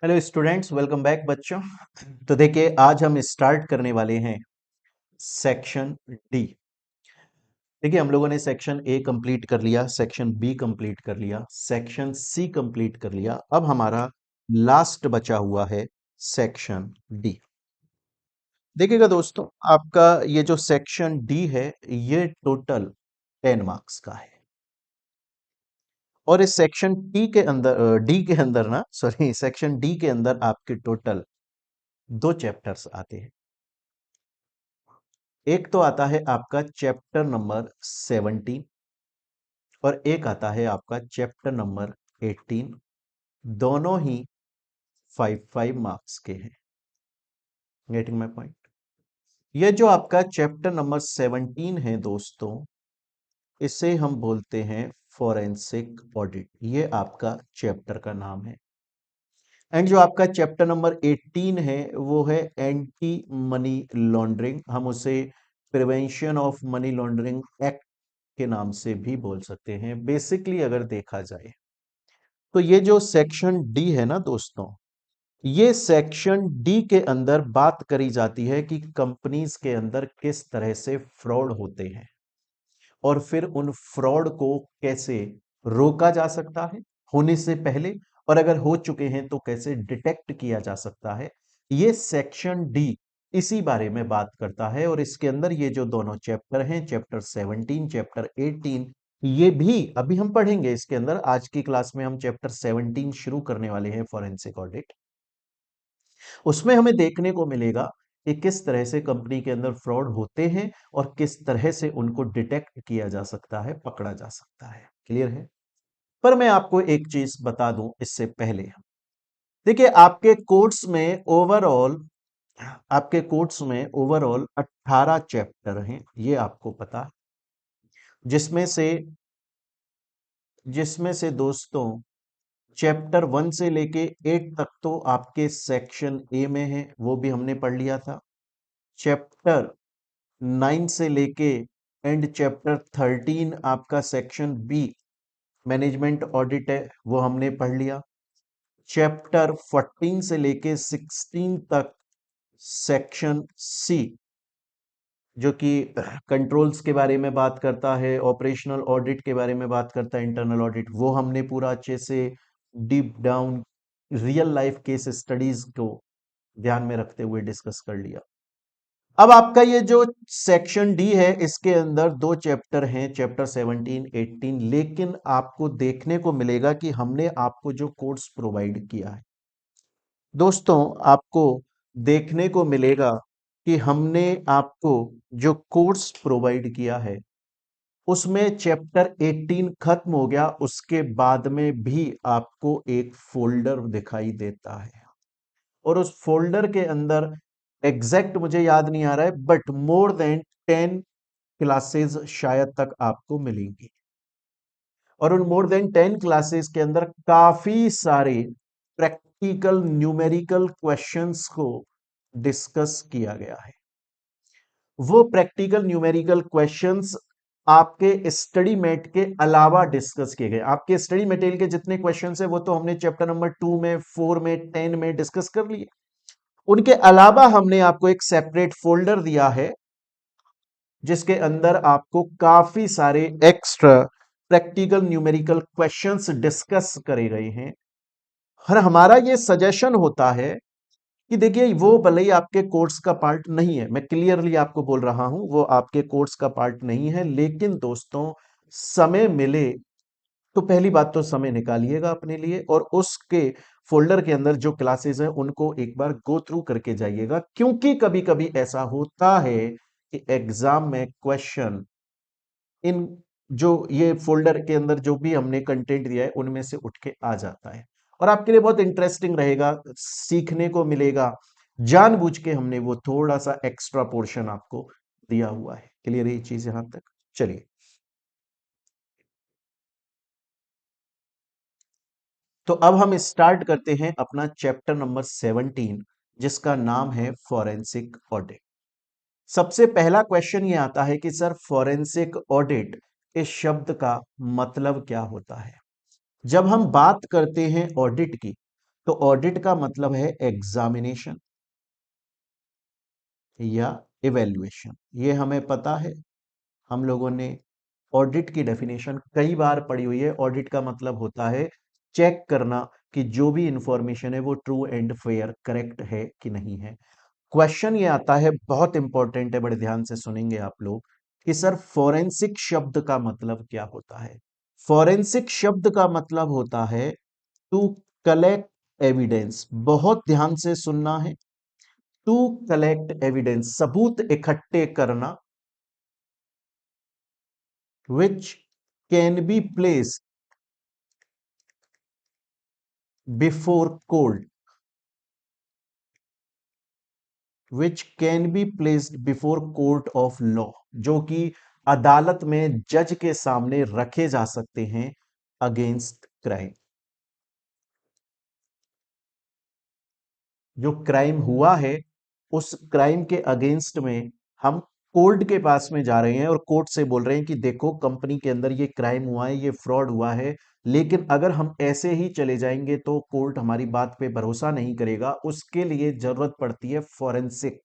Hello students, welcome back बच्चों। तो देखिए, आज हम स्टार्ट करने वाले हैं सेक्शन डी। देखिए, हम लोगों ने सेक्शन ए कंप्लीट कर लिया, सेक्शन बी कंप्लीट कर लिया, सेक्शन सी कंप्लीट कर लिया। अब हमारा लास्ट बचा हुआ है सेक्शन डी। देखिएगा दोस्तों, आपका ये जो सेक्शन डी है ये टोटल 10 मार्क्स का है। और इस सेक्शन टी के अंदर डी के अंदर ना सॉरी सेक्शन डी के अंदर आपके टोटल 2 चैप्टर्स आते हैं। एक तो आता है आपका चैप्टर नंबर 17 और एक आता है आपका चैप्टर नंबर 18। दोनों ही 5 मार्क्स के हैं। Getting my point. ये जो आपका चैप्टर नंबर 17 है दोस्तों, इसे हम बोलते हैं फॉरेंसिक ऑडिट। ये आपका चैप्टर का नाम है। एंड जो आपका चैप्टर नंबर 18 है वो है एंटी मनी लॉन्ड्रिंग। हम उसे prevention of money laundering act के नाम से भी बोल सकते हैं। बेसिकली अगर देखा जाए तो ये जो सेक्शन डी है ना दोस्तों, ये सेक्शन डी के अंदर बात करी जाती है कि कंपनीज के अंदर किस तरह से फ्रॉड होते हैं और फिर उन फ्रॉड को कैसे रोका जा सकता है होने से पहले, और अगर हो चुके हैं तो कैसे डिटेक्ट किया जा सकता है। ये सेक्शन डी इसी बारे में बात करता है। और इसके अंदर ये जो दोनों चैप्टर हैं, चैप्टर 17 चैप्टर 18, ये भी अभी हम पढ़ेंगे। इसके अंदर आज की क्लास में हम चैप्टर 17 शुरू करने वाले हैं, फॉरेंसिक ऑडिट। उसमें हमें देखने को मिलेगा कि किस तरह से कंपनी के अंदर फ्रॉड होते हैं और किस तरह से उनको डिटेक्ट किया जा सकता है, पकड़ा जा सकता है। क्लियर है? पर मैं आपको एक चीज बता दूं इससे पहले। देखिए, आपके कोर्स में ओवरऑल 18 चैप्टर हैं, ये आपको पता है। जिसमें से जिसमें से दोस्तों चैप्टर 1 से लेके 8 तक तो आपके सेक्शन ए में है, वो भी हमने पढ़ लिया था। चैप्टर 9 से लेके एंड चैप्टर 13 आपका सेक्शन बी मैनेजमेंट ऑडिट है, वो हमने पढ़ लिया। चैप्टर 14 से लेके 16 तक सेक्शन सी, जो कि कंट्रोल्स के बारे में बात करता है, ऑपरेशनल ऑडिट के बारे में बात करता है, इंटरनल ऑडिट, वो हमने पूरा अच्छे से deep down real life case studies को ध्यान में रखते हुए डिस्कस कर लिया। अब आपका ये जो सेक्शन डी है, इसके अंदर 2 चैप्टर हैं, चैप्टर 17 18। लेकिन आपको देखने को मिलेगा कि हमने आपको जो कोर्स प्रोवाइड किया है दोस्तों, आपको देखने को मिलेगा कि हमने आपको जो कोर्स प्रोवाइड किया है उसमें चैप्टर 18 खत्म हो गया, उसके बाद में भी आपको एक फोल्डर दिखाई देता है। और उस फोल्डर के अंदर एग्जैक्ट मुझे याद नहीं आ रहा है, बट मोर देन 10 क्लासेस शायद तक आपको मिलेंगी। और उन मोर देन 10 क्लासेस के अंदर काफी सारे प्रैक्टिकल न्यूमेरिकल क्वेश्चंस को डिस्कस किया गया है। वो प्रैक्टिकल न्यूमेरिकल क्वेश्चंस आपके स्टडी मेट के अलावा डिस्कस किए गए। आपके स्टडी मटेरियल के जितने क्वेश्चंस है वो तो हमने चैप्टर नंबर 2 में, 4 में, 10 में डिस्कस कर लिए। उनके अलावा हमने आपको एक सेपरेट फोल्डर दिया है जिसके अंदर आपको काफी सारे extra practical numerical questions discuss करे गए हैं। और हमारा ये सजेशन होता है कि देखिए, वो भले ही आपके कोर्स का पार्ट नहीं है, मैं क्लियरली आपको बोल रहा हूं, वो आपके कोर्स का पार्ट नहीं है, लेकिन दोस्तों समय मिले तो पहली बात तो समय निकालिएगा अपने लिए और उसके फोल्डर के अंदर जो क्लासेस हैं उनको एक बार गो थ्रू करके जाइएगा। क्योंकि कभी कभी ऐसा होता है कि एग्जाम में क्वेश्चन इन जो ये फोल्डर के अंदर जो भी हमने कंटेंट दिया है उनमें से उठ के आ जाता है और आपके लिए बहुत इंटरेस्टिंग रहेगा, सीखने को मिलेगा। जानबूझ के हमने वो थोड़ा सा एक्स्ट्रा पोर्शन आपको दिया हुआ है। क्लियर है ये चीज यहां तक? चलिए, तो अब हम स्टार्ट करते हैं अपना चैप्टर नंबर 17, जिसका नाम है फॉरेंसिक ऑडिट। सबसे पहला क्वेश्चन ये आता है कि सर, फॉरेंसिक ऑडिट इस शब्द का मतलब क्या होता है? जब हम बात करते हैं ऑडिट की तो ऑडिट का मतलब है एग्जामिनेशन या इवैल्यूएशन, ये हमें पता है। हम लोगों ने ऑडिट की डेफिनेशन कई बार पढ़ी हुई है। ऑडिट का मतलब होता है चेक करना कि जो भी इंफॉर्मेशन है वो ट्रू एंड फेयर, करेक्ट है कि नहीं है। क्वेश्चन ये आता है, बहुत इंपॉर्टेंट है, बड़े ध्यान से सुनेंगे आप लोग, कि सर फोरेंसिक शब्द का मतलब क्या होता है। फोरेंसिक शब्द का मतलब होता है टू कलेक्ट एविडेंस। बहुत ध्यान से सुनना है। टू कलेक्ट एविडेंस, सबूत इकट्ठे करना, which can be place before court, which can be placed before court of law, जो कि अदालत में जज के सामने रखे जा सकते हैं अगेंस्ट क्राइम। जो क्राइम हुआ है उस क्राइम के अगेंस्ट में हम कोर्ट के पास में जा रहे हैं और कोर्ट से बोल रहे हैं कि देखो कंपनी के अंदर ये क्राइम हुआ है, ये फ्रॉड हुआ है, लेकिन अगर हम ऐसे ही चले जाएंगे तो कोर्ट हमारी बात पे भरोसा नहीं करेगा। उसके लिए जरूरत पड़ती है फॉरेंसिक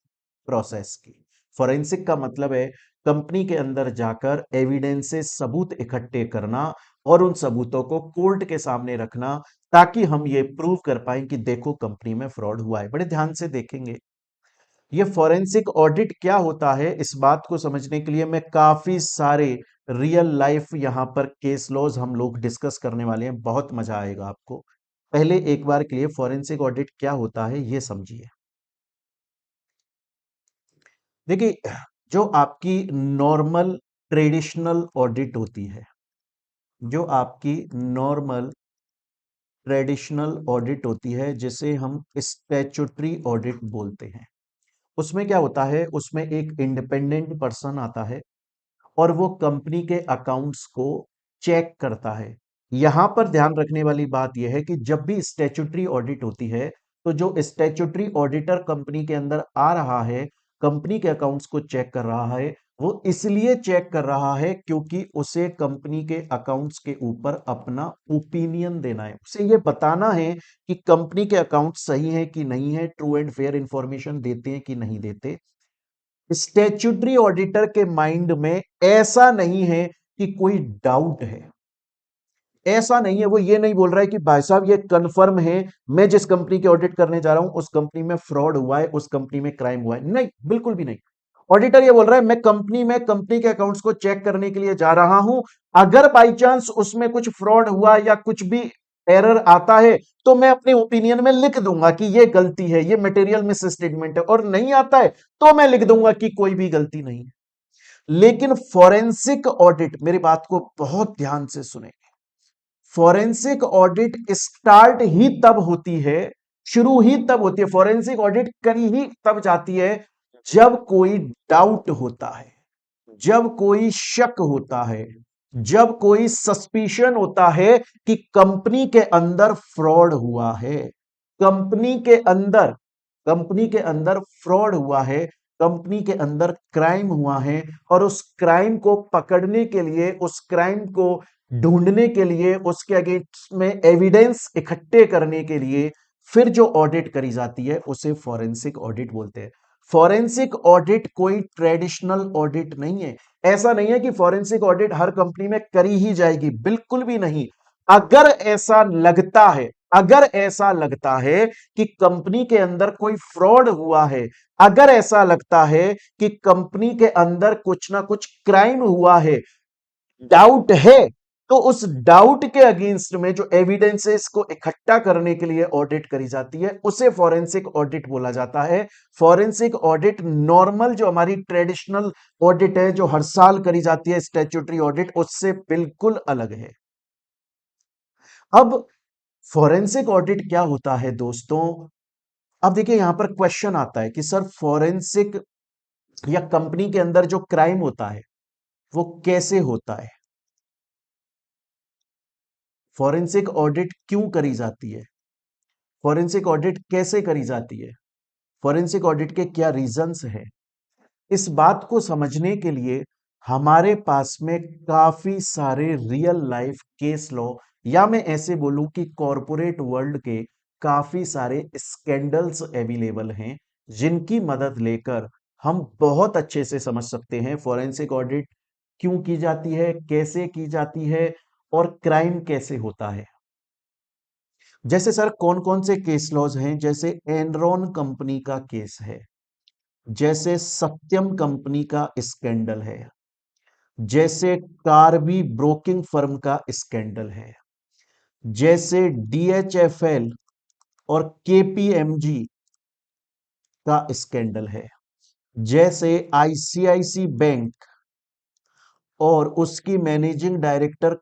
प्रोसेस की। फॉरेंसिक का मतलब है कंपनी के अंदर जाकर एविडेंसेस, सबूत इकट्ठे करना और उन सबूतों को कोर्ट के सामने रखना, ताकि हम ये प्रूव कर पाए कि देखो कंपनी में फ्रॉड हुआ है। बड़े ध्यान से देखेंगे ये फॉरेंसिक ऑडिट क्या होता है। इस बात को समझने के लिए मैं काफी सारे रियल लाइफ यहां पर केस लॉज हम लोग डिस्कस करने वाले हैं, बहुत मजा आएगा आपको। पहले एक बार के लिए फॉरेंसिक ऑडिट क्या होता है ये समझिए। देखिए, जो आपकी नॉर्मल ट्रेडिशनल ऑडिट होती है, जो आपकी नॉर्मल ट्रेडिशनल ऑडिट होती है, जिसे हम स्टैट्यूटरी ऑडिट बोलते हैं, उसमें क्या होता है, उसमें एक इंडिपेंडेंट पर्सन आता है और वो कंपनी के अकाउंट्स को चेक करता है। यहां पर ध्यान रखने वाली बात यह है कि जब भी स्टैट्यूटरी ऑडिट होती है, तो जो स्टैट्यूटरी ऑडिटर कंपनी के अंदर आ रहा है, कंपनी के अकाउंट्स को चेक कर रहा है, वो इसलिए चेक कर रहा है क्योंकि उसे कंपनी के अकाउंट्स के ऊपर अपना ओपिनियन देना है। उसे ये बताना है कि कंपनी के अकाउंट सही है कि नहीं है, ट्रू एंड फेयर इंफॉर्मेशन देते हैं कि नहीं देते। स्टैट्यूटरी ऑडिटर के माइंड में ऐसा नहीं है कि कोई डाउट है, ऐसा नहीं है। वो ये नहीं बोल रहा है कि भाई साहब ये कंफर्म है, मैं जिस कंपनी के ऑडिट करने जा रहा हूं उस कंपनी में फ्रॉड हुआ है, उस कंपनी में क्राइम हुआ है। नहीं, बिल्कुल भी नहीं। ऑडिटर ये बोल रहा है मैं कंपनी में कंपनी के अकाउंट्स को चेक करने के लिए जा रहा हूं, अगर बाई चांस उसमें कुछ फ्रॉड हुआ या कुछ भी एरर आता है तो मैं अपने ओपिनियन में लिख दूंगा कि ये गलती है, ये मटेरियल मिस स्टेटमेंट है, और नहीं आता है तो मैं लिख दूंगा कि कोई भी गलती नहीं है। लेकिन फॉरेंसिक ऑडिट, मेरी बात को बहुत ध्यान से सुने, फॉरेंसिक ऑडिट स्टार्ट ही तब होती है, शुरू ही तब होती है, फॉरेंसिक ऑडिट करी ही तब जाती है जब कोई डाउट होता है, जब कोई शक होता है, जब कोई सस्पिशन होता है कि कंपनी के अंदर फ्रॉड हुआ है, कंपनी के अंदर कंपनी के अंदर फ्रॉड हुआ है, कंपनी के अंदर क्राइम हुआ है, और उस क्राइम को पकड़ने के लिए, उस क्राइम को ढूंढने के लिए, उसके अगेंस्ट में एविडेंस इकट्ठे करने के लिए फिर जो ऑडिट करी जाती है उसे फॉरेंसिक ऑडिट बोलते हैं। फॉरेंसिक ऑडिट कोई ट्रेडिशनल ऑडिट नहीं है। ऐसा नहीं है कि फॉरेंसिक ऑडिट हर कंपनी में करी ही जाएगी, बिल्कुल भी नहीं। अगर ऐसा लगता है, अगर ऐसा लगता है कि कंपनी के अंदर कोई फ्रॉड हुआ है, अगर ऐसा लगता है कि कंपनी के अंदर कुछ ना कुछ क्राइम हुआ है, डाउट है, तो उस डाउट के अगेंस्ट में जो एविडेंसेस को इकट्ठा करने के लिए ऑडिट करी जाती है उसे फॉरेंसिक ऑडिट बोला जाता है। फॉरेंसिक ऑडिट नॉर्मल जो हमारी ट्रेडिशनल ऑडिट है, जो हर साल करी जाती है स्टैट्यूटरी ऑडिट, उससे बिल्कुल अलग है। अब फॉरेंसिक ऑडिट क्या होता है दोस्तों। अब देखिए यहां पर क्वेश्चन आता है कि सर फॉरेंसिक या कंपनी के अंदर जो क्राइम होता है वो कैसे होता है, फॉरेंसिक ऑडिट क्यों करी जाती है, फॉरेंसिक ऑडिट कैसे करी जाती है, फॉरेंसिक ऑडिट के क्या रीजंस हैं। इस बात को समझने के लिए हमारे पास में काफी सारे रियल लाइफ केस लॉ, या मैं ऐसे बोलूं कि कॉरपोरेट वर्ल्ड के काफी सारे स्कैंडल्स अवेलेबल हैं जिनकी मदद लेकर हम बहुत अच्छे से समझ सकते हैं फॉरेंसिक ऑडिट क्यों की जाती है, कैसे की जाती है और क्राइम कैसे होता है। जैसे सर कौन कौन से केस लॉज हैं, जैसे एनरॉन कंपनी का केस है, जैसे सत्यम कंपनी का स्कैंडल है, जैसे कार्बी ब्रोकिंग फर्म का स्कैंडल है, जैसे डीएचएफएल और केपीएमजी का स्कैंडल है, जैसे आईसीआईसी बैंक और उसकी मैनेजिंग डायरेक्टर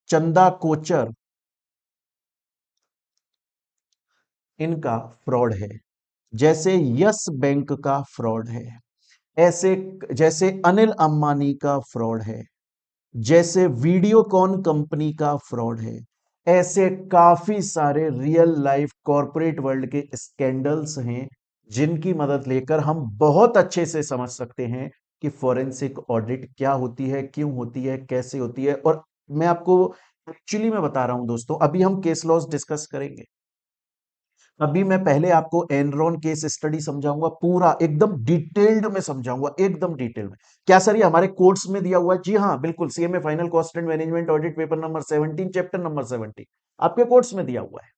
चंदा कोचर, इनका फ्रॉड है, जैसे यस बैंक का फ्रॉड है, ऐसे जैसे अनिल अंबानी का फ्रॉड है, जैसे वीडियोकॉन कंपनी का फ्रॉड है। ऐसे काफी सारे रियल लाइफ कॉरपोरेट वर्ल्ड के स्कैंडल्स हैं जिनकी मदद लेकर हम बहुत अच्छे से समझ सकते हैं कि फॉरेंसिक ऑडिट क्या होती है, क्यों होती है, कैसे होती है। और मैं आपको एक्चुअली मैं बता रहा हूं दोस्तों, अभी हम केस लॉस डिस्कस करेंगे। अभी मैं पहले आपको एनरॉन केस स्टडी समझाऊंगा, पूरा एकदम डिटेल्ड में समझाऊंगा, एकदम डिटेल में। क्या सर ये हमारे कोर्स में दिया हुआ है? जी हाँ बिल्कुल, CMA final cost and management audit paper number 17 chapter number 17 आपके कोर्स में दिया हुआ है।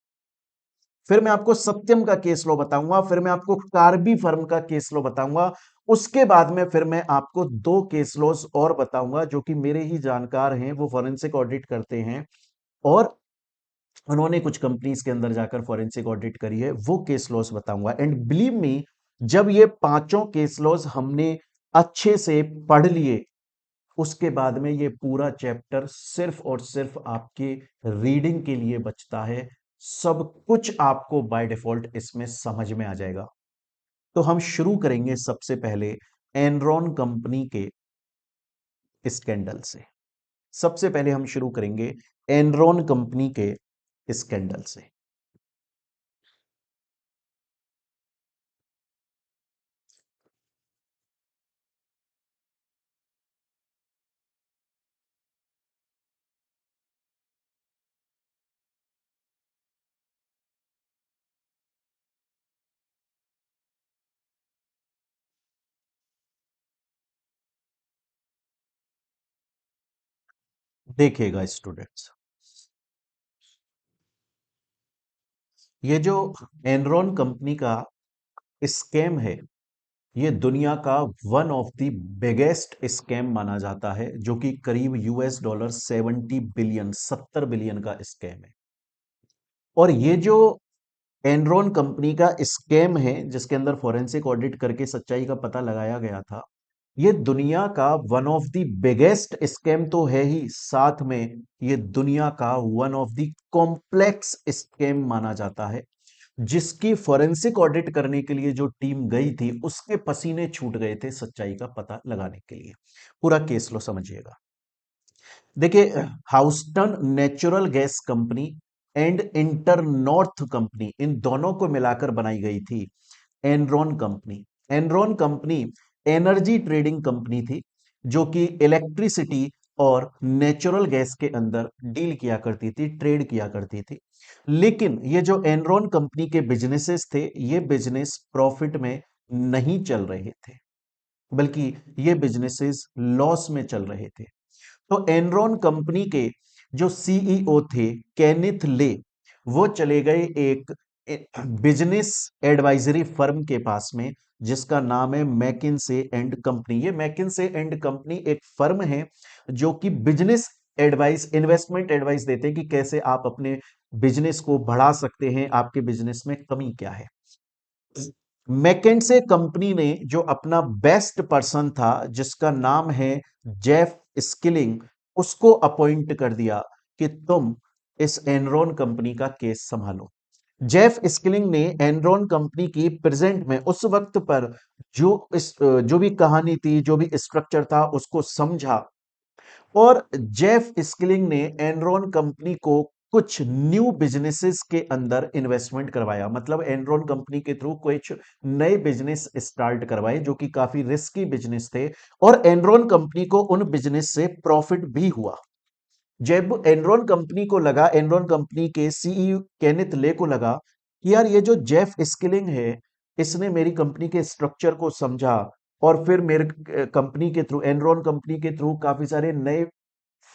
फिर मैं आपको सत्यम का केस लो बताऊंगा, फिर मैं आपको कार्बी फर्म का केस लो बताऊंगा, उसके बाद में फिर मैं आपको दो केस लॉस और बताऊंगा जो कि मेरे ही जानकार हैं, वो फॉरेंसिक ऑडिट करते हैं और उन्होंने कुछ कंपनीज के अंदर जाकर फॉरेंसिक ऑडिट करी है, वो केस लॉस बताऊंगा। एंड बिलीव मी, जब ये पांचों केस लॉस हमने अच्छे से पढ़ लिए, उसके बाद में ये पूरा चैप्टर सिर्फ और सिर्फ आपके रीडिंग के लिए बचता है। सब कुछ आपको बाय डिफॉल्ट इसमें समझ में आ जाएगा। तो हम शुरू करेंगे सबसे पहले एनरॉन कंपनी के स्कैंडल से। सबसे पहले हम शुरू करेंगे एनरॉन कंपनी के स्कैंडल से। देखिएगा स्टूडेंट्स, ये जो एनरॉन कंपनी का स्कैम है, ये दुनिया का one of the biggest scam माना जाता है, जो कि करीब $70 बिलियन 70 बिलियन का स्कैम है। और ये जो एनरॉन कंपनी का स्कैम है जिसके अंदर फॉरेंसिक ऑडिट करके सच्चाई का पता लगाया गया था, ये दुनिया का one of the biggest scam तो है ही, साथ में ये दुनिया का one of the complex scam माना जाता है, जिसकी फॉरेंसिक ऑडिट करने के लिए जो टीम गई थी उसके पसीने छूट गए थे सच्चाई का पता लगाने के लिए। पूरा केस लो समझिएगा। देखिए, Houston natural gas company and inter north company, इन दोनों को मिलाकर बनाई गई थी Enron company. Enron company energy trading company थी जो कि इलेक्ट्रिसिटी और नेचुरल गैस के अंदर डील किया करती थी, ट्रेड किया करती थी। लेकिन ये जो एनरॉन कंपनी के बिजनेसेस थे, ये बिजनेस प्रॉफिट में नहीं चल रहे थे, बल्कि ये बिजनेसेस लॉस में चल रहे थे। तो एनरॉन कंपनी के जो सीईओ थे केनिथ ले, वो चले गए एक बिजनेस एडवाइजरी फर्म के पास में जिसका नाम है मैकिन्से एंड कंपनी। ये मैकिन्से एंड कंपनी एक फर्म है जो कि बिजनेस एडवाइस, इन्वेस्टमेंट एडवाइस देते हैं कि कैसे आप अपने बिजनेस को बढ़ा सकते हैं, आपके बिजनेस में कमी क्या है। मैकेंसे कंपनी ने जो अपना बेस्ट पर्सन था जिसका नाम है जेफ स्किलिंग, उसको अपॉइंट कर दिया कि तुम इस एनरॉन कंपनी का केस संभालो। जेफ स्किलिंग ने एनरॉन कंपनी की प्रेजेंट में उस वक्त पर जो भी कहानी थी, जो भी स्ट्रक्चर था, उसको समझा और जेफ स्किलिंग ने एनरॉन कंपनी को कुछ न्यू बिजनेसेस के अंदर इन्वेस्टमेंट करवाया। मतलब एनरॉन कंपनी के थ्रू कुछ नए बिजनेस स्टार्ट करवाए जो कि काफी रिस्की बिजनेस थे और एनरॉन कंपनी को उन बिजनेस से प्रॉफिट भी हुआ। जब एनरॉन कंपनी को लगा, एनरॉन कंपनी के सीईओ केनिथ ले को लगा कि यार ये जो जेफ स्किलिंग है, इसने मेरी कंपनी के स्ट्रक्चर को समझा और फिर मेरे कंपनी के थ्रू, एनरॉन कंपनी के थ्रू काफी सारे नए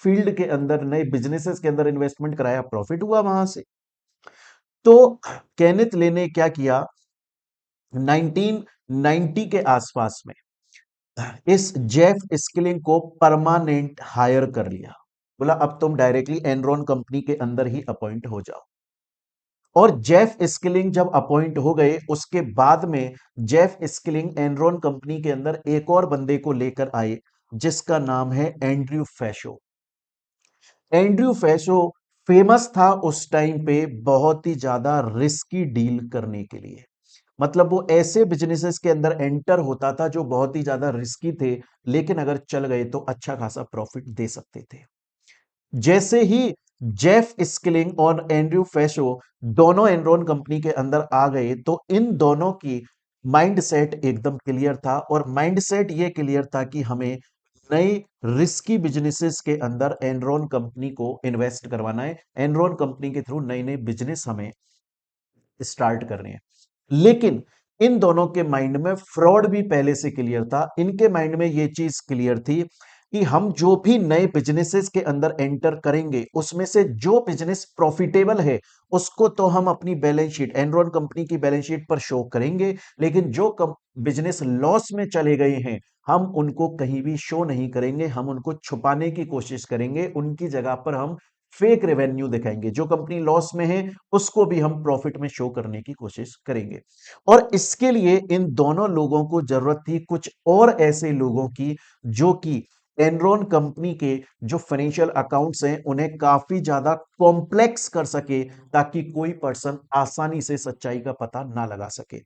फील्ड के अंदर, नए बिजनेसेस के अंदर इन्वेस्टमेंट कराया, प्रॉफिट हुआ वहां से। तो केनिथ ले ने क्या किया, 1990 के आसपास में इस जेफ स्किलिंग को परमानेंट हायर कर लिया। बोला अब तुम डायरेक्टली एनरॉन कंपनी के अंदर ही अपॉइंट हो जाओ। और जेफ स्किलिंग जब अपॉइंट हो गए, उसके बाद में जेफ स्किलिंग एनरॉन कंपनी के अंदर एक और बंदे को लेकर आए, जिसका नाम है एंड्रयू फैशो। एंड्रयू फैशो फेमस था उस टाइम पे बहुत ही ज्यादा रिस्की डील करने के लिए। मतलब वो ऐसे बिजनेसेस के अंदर एंटर होता था जो बहुत ही ज्यादा रिस्की थे, लेकिन अगर चल गए तो अच्छा खासा प्रॉफिट दे सकते थे। जैसे ही जेफ स्किलिंग और एंड्रयू फैशो दोनों एनरॉन कंपनी के अंदर आ गए, तो इन दोनों की माइंडसेट एकदम क्लियर था। और माइंडसेट ये क्लियर था कि हमें नई रिस्की बिजनेसेस के अंदर एनरॉन कंपनी को इन्वेस्ट करवाना है, एनरॉन कंपनी के थ्रू नए नए बिजनेस हमें स्टार्ट करने हैं। लेकिन इन दोनों के माइंड में फ्रॉड भी पहले से क्लियर था। इनके माइंड में यह चीज क्लियर थी कि हम जो भी नए बिजनेसेस के अंदर एंटर करेंगे, उसमें से जो बिजनेस प्रॉफिटेबल है उसको तो हम अपनी बैलेंस शीट, एनरॉन कंपनी की बैलेंस शीट पर शो करेंगे, लेकिन जो बिजनेस लॉस में चले गए हैं, हम उनको कहीं भी शो नहीं करेंगे, हम उनको छुपाने की कोशिश करेंगे, उनकी जगह पर हम फेक रेवेन्यू दिखाएंगे। जो कंपनी लॉस में है उसको भी हम प्रॉफिट में शो करने की कोशिश करेंगे। और इसके लिए इन दोनों लोगों को जरूरत थी कुछ और ऐसे लोगों की, जो कि एनरॉन कंपनी के जो फाइनेंशियल अकाउंट्स हैं उन्हें काफी ज्यादा कॉम्प्लेक्स कर सके, ताकि कोई पर्सन आसानी से सच्चाई का पता ना लगा सके।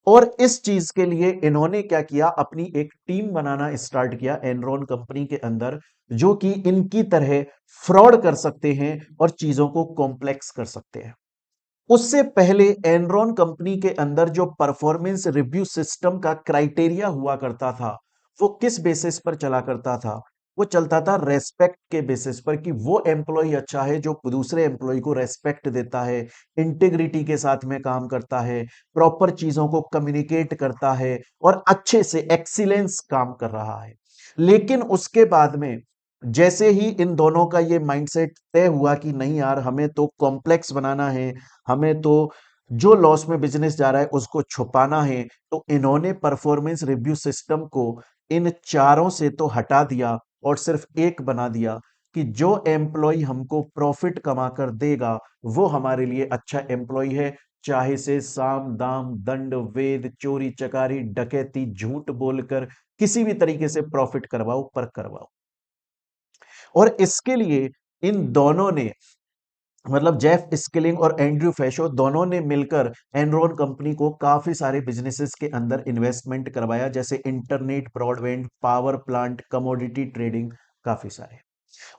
और इस चीज के लिए इन्होंने क्या किया, अपनी एक टीम बनाना स्टार्ट किया एनरॉन कंपनी के अंदर, जो कि इनकी तरह फ्रॉड कर सकते हैं और चीजों को कॉम्प्लेक्स कर सकते हैं। उससे पहले एनरॉन कंपनी के अंदर जो परफॉर्मेंस रिव्यू सिस्टम का क्राइटेरिया हुआ करता था, वो किस बेसिस पर चला करता था? वो चलता था रेस्पेक्ट के बेसिस पर, कि वो एम्प्लॉय अच्छा है जो दूसरे एम्प्लॉय को रेस्पेक्ट देता है, इंटीग्रिटी के साथ में काम करता है, प्रॉपर चीजों को कम्युनिकेट करता है और अच्छे से एक्सीलेंस काम कर रहा है। लेकिन उसके बाद में जैसे ही इन दोनों का ये माइंडसेट तय हुआ कि नहीं यार, हमें तो कॉम्प्लेक्स बनाना है, हमें तो जो लॉस में बिजनेस जा रहा है उसको छुपाना है, तो इन्होंने परफॉर्मेंस रिव्यू सिस्टम को इन चारों से तो हटा दिया और सिर्फ एक बना दिया, कि जो एम्प्लॉय हमको प्रॉफिट कमा कर देगा वो हमारे लिए अच्छा एम्प्लॉय है। चाहे से साम दाम दंड वेद, चोरी चकारी डकैती, झूठ बोलकर किसी भी तरीके से प्रॉफिट करवाओ, पर करवाओ। और इसके लिए इन दोनों ने, मतलब जेफ स्किलिंग और एंड्रयू फैशो दोनों ने मिलकर एनरॉन कंपनी को काफी सारे बिजनेसेस के अंदर इन्वेस्टमेंट करवाया, जैसे internet, broadband, power plant, commodity trading, काफी सारे।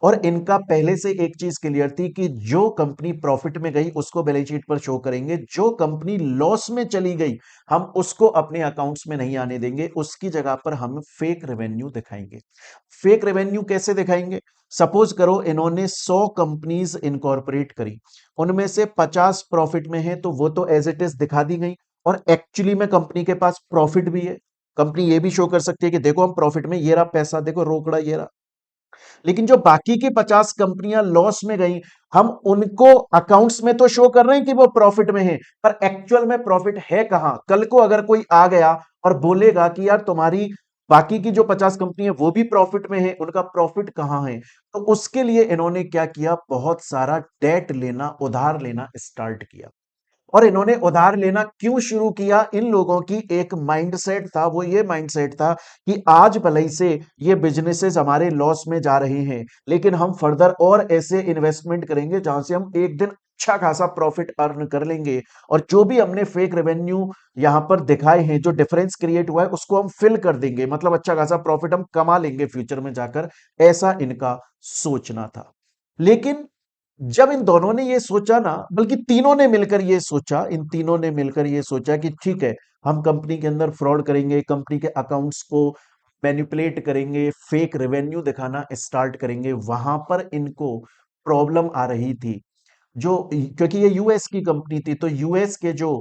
और इनका पहले से एक चीज क्लियर थी कि जो कंपनी प्रॉफिट में गई उसको बैलेंस शीट पर शो करेंगे, जो कंपनी लॉस में चली गई हम उसको अपने अकाउंट्स में नहीं आने देंगे, उसकी जगह पर हम फेक रेवेन्यू दिखाएंगे। फेक रेवेन्यू कैसे दिखाएंगे? सपोज करो इन्होंने 100 कंपनीज इनकॉर्पोरेट करी, उनमें से 50 प्रॉफिट में है, तो वो तो एज इट इज दिखा दी गई, और एक्चुअली में कंपनी के पास प्रॉफिट भी है। कंपनी ये भी शो कर सकती है कि देखो हम प्रॉफिट में, ये रहा पैसा, देखो रोकड़ा ये रहा। लेकिन जो बाकी की 50 कंपनियां लॉस में गई, हम उनको अकाउंट्स में तो शो कर रहे हैं कि वो प्रॉफिट में है, पर एक्चुअल में प्रॉफिट है कहां? कल को अगर कोई आ गया और बोलेगा कि यार तुम्हारी बाकी की जो 50 कंपनी है वो भी प्रॉफिट में है, उनका प्रॉफिट कहां है? तो उसके लिए इन्होंने क्या किया, बहुत सारा डेट लेना, उधार लेना स्टार्ट किया। और इन्होंने उधार लेना क्यों शुरू किया? इन लोगों की एक माइंडसेट था, वो ये माइंडसेट था कि आज भले से ये बिजनेसेस हमारे लॉस में जा रहे हैं, लेकिन हम फर्दर और ऐसे इन्वेस्टमेंट करेंगे जहां से हम एक दिन अच्छा खासा प्रॉफिट अर्न कर लेंगे, और जो भी हमने फेक रेवेन्यू यहां पर दिखाए हैं, जो डिफरेंस क्रिएट हुआ है, उसको हम फिल कर देंगे, मतलब अच्छा खासा प्रॉफिट हम कमा लेंगे फ्यूचर में जाकर। ऐसा इनका सोचना था। लेकिन जब इन दोनों ने ये सोचा ना, बल्कि तीनों ने मिलकर ये सोचा, इन तीनों ने मिलकर ये सोचा कि ठीक है, हम कंपनी के अंदर फ्रॉड करेंगे, कंपनी के अकाउंट्स को मैनिपुलेट करेंगे, फेक रेवेन्यू दिखाना स्टार्ट करेंगे। वहां पर इनको प्रॉब्लम आ रही थी। जो, क्योंकि ये यूएस की कंपनी थी, तो यूएस के जो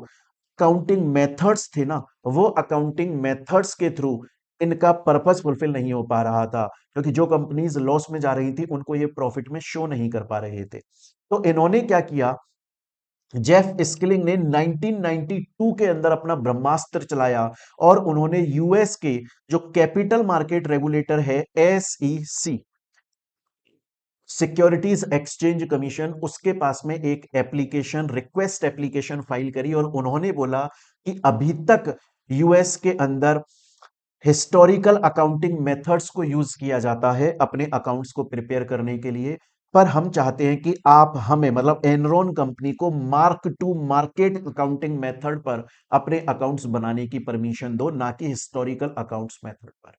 अकाउंटिंग मेथड्स थे ना, वो अकाउंटिंग मेथड्स के थ्रू इनका पर्पस फुलफिल नहीं हो पा रहा था, क्योंकि जो कंपनीज लॉस में जा रही थी उनको ये प्रॉफिट में शो नहीं कर पा रहे थे। तो इन्होंने क्या किया, जेफ स्किलिंग ने 1992 के अंदर अपना ब्रह्मास्त्र चलाया और उन्होंने यूएस के जो कैपिटल मार्केट रेगुलेटर है, एसईसी, सिक्योरिटीज एक्सचेंज कमीशन, उसके पास में एक एप्लीकेशन, रिक्वेस्ट एप्लीकेशन फाइल करी और उन्होंने बोला कि अभी तक यूएस के अंदर हिस्टोरिकल अकाउंटिंग मेथड्स को यूज किया जाता है अपने अकाउंट्स को प्रिपेयर करने के लिए, पर हम चाहते हैं कि आप हमें, मतलब एनरॉन कंपनी को, mark to market accounting method पर अपने अकाउंट्स बनाने की परमिशन दो, ना कि हिस्टोरिकल अकाउंट्स मेथड पर।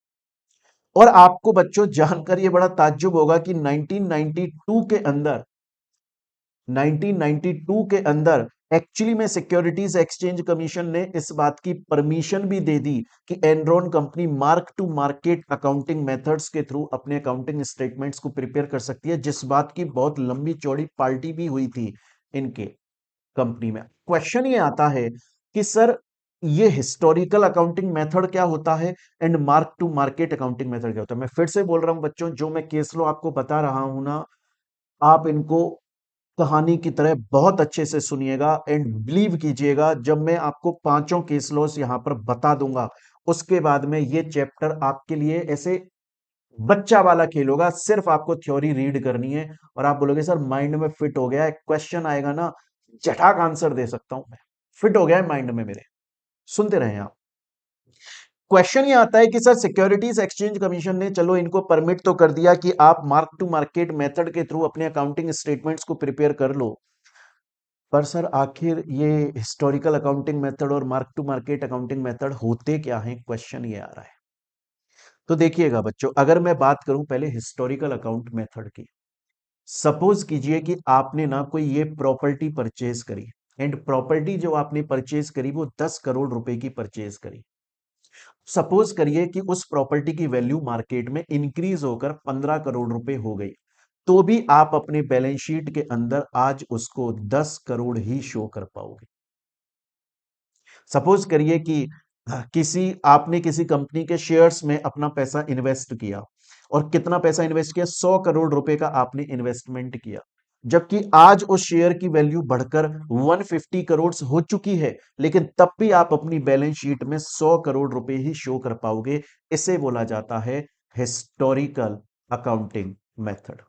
और आपको बच्चों जानकर ये बड़ा ताज्जुब होगा कि 1992 के अंदर एक्चुअली में सिक्योरिटीज एक्सचेंज कमीशन ने इस बात की परमिशन भी दे दी कि Enron company mark to market accounting methods के थ्रू अपने अकाउंटिंग स्टेटमेंट्स को प्रिपेयर कर सकती है, जिस बात की बहुत लंबी चौड़ी पार्टी भी हुई थी इनके कंपनी में। क्वेश्चन ये आता है कि सर, ये हिस्टोरिकल अकाउंटिंग मेथड क्या होता है and mark to market accounting method क्या होता है? मैं फिर से बोल रहा हूं बच्चों, जो मैं केस लो आपको बता रहा हूं ना, आप इनको कहानी की तरह बहुत अच्छे से सुनिएगा एंड बिलीव कीजिएगा, जब मैं आपको पांचों केस लॉस यहां पर बता दूंगा, उसके बाद में ये चैप्टर आपके लिए ऐसे बच्चा वाला खेल होगा। सिर्फ आपको थ्योरी रीड करनी है और आप बोलोगे सर माइंड में फिट हो गया है, क्वेश्चन आएगा ना झटाक आंसर दे सकता हूं मैं, फिट हो गया है माइंड में मेरे। सुनते रहें आप। क्वेश्चन ये आता है कि सर, सिक्योरिटीज एक्सचेंज कमीशन ने चलो इनको परमिट तो कर दिया कि आप मार्क टू मार्केट मेथड के थ्रू अपने अकाउंटिंग स्टेटमेंट्स को प्रिपेयर कर लो, पर सर आखिर ये हिस्टोरिकल अकाउंटिंग मेथड और mark to market accounting method होते क्या हैं? क्वेश्चन ये आ रहा है। तो देखिएगा बच्चों, अगर मैं बात करूं पहले हिस्टोरिकल अकाउंट मेथड की, सपोज कीजिए कि आपने ना कोई ये प्रॉपर्टी परचेज करी एंड प्रॉपर्टी जो आपने परचेज करी वो 10 करोड़ रुपए की परचेज करी। सपोज करिए कि उस प्रॉपर्टी की वैल्यू मार्केट में इंक्रीज होकर 15 करोड़ रुपए हो गई, तो भी आप अपने बैलेंस शीट के अंदर आज उसको 10 करोड़ ही शो कर पाओगे। सपोज करिए कि किसी आपने किसी कंपनी के शेयर्स में अपना पैसा इन्वेस्ट किया, और कितना पैसा इन्वेस्ट किया? 100 करोड़ रुपए का आपने इन्वेस्टमेंट किया, जबकि आज उस शेयर की वैल्यू बढ़कर 150 करोड़ हो चुकी है, लेकिन तब भी आप अपनी बैलेंस शीट में 100 करोड़ रुपए ही शो कर पाओगे। इसे बोला जाता है हिस्टोरिकल अकाउंटिंग मेथड।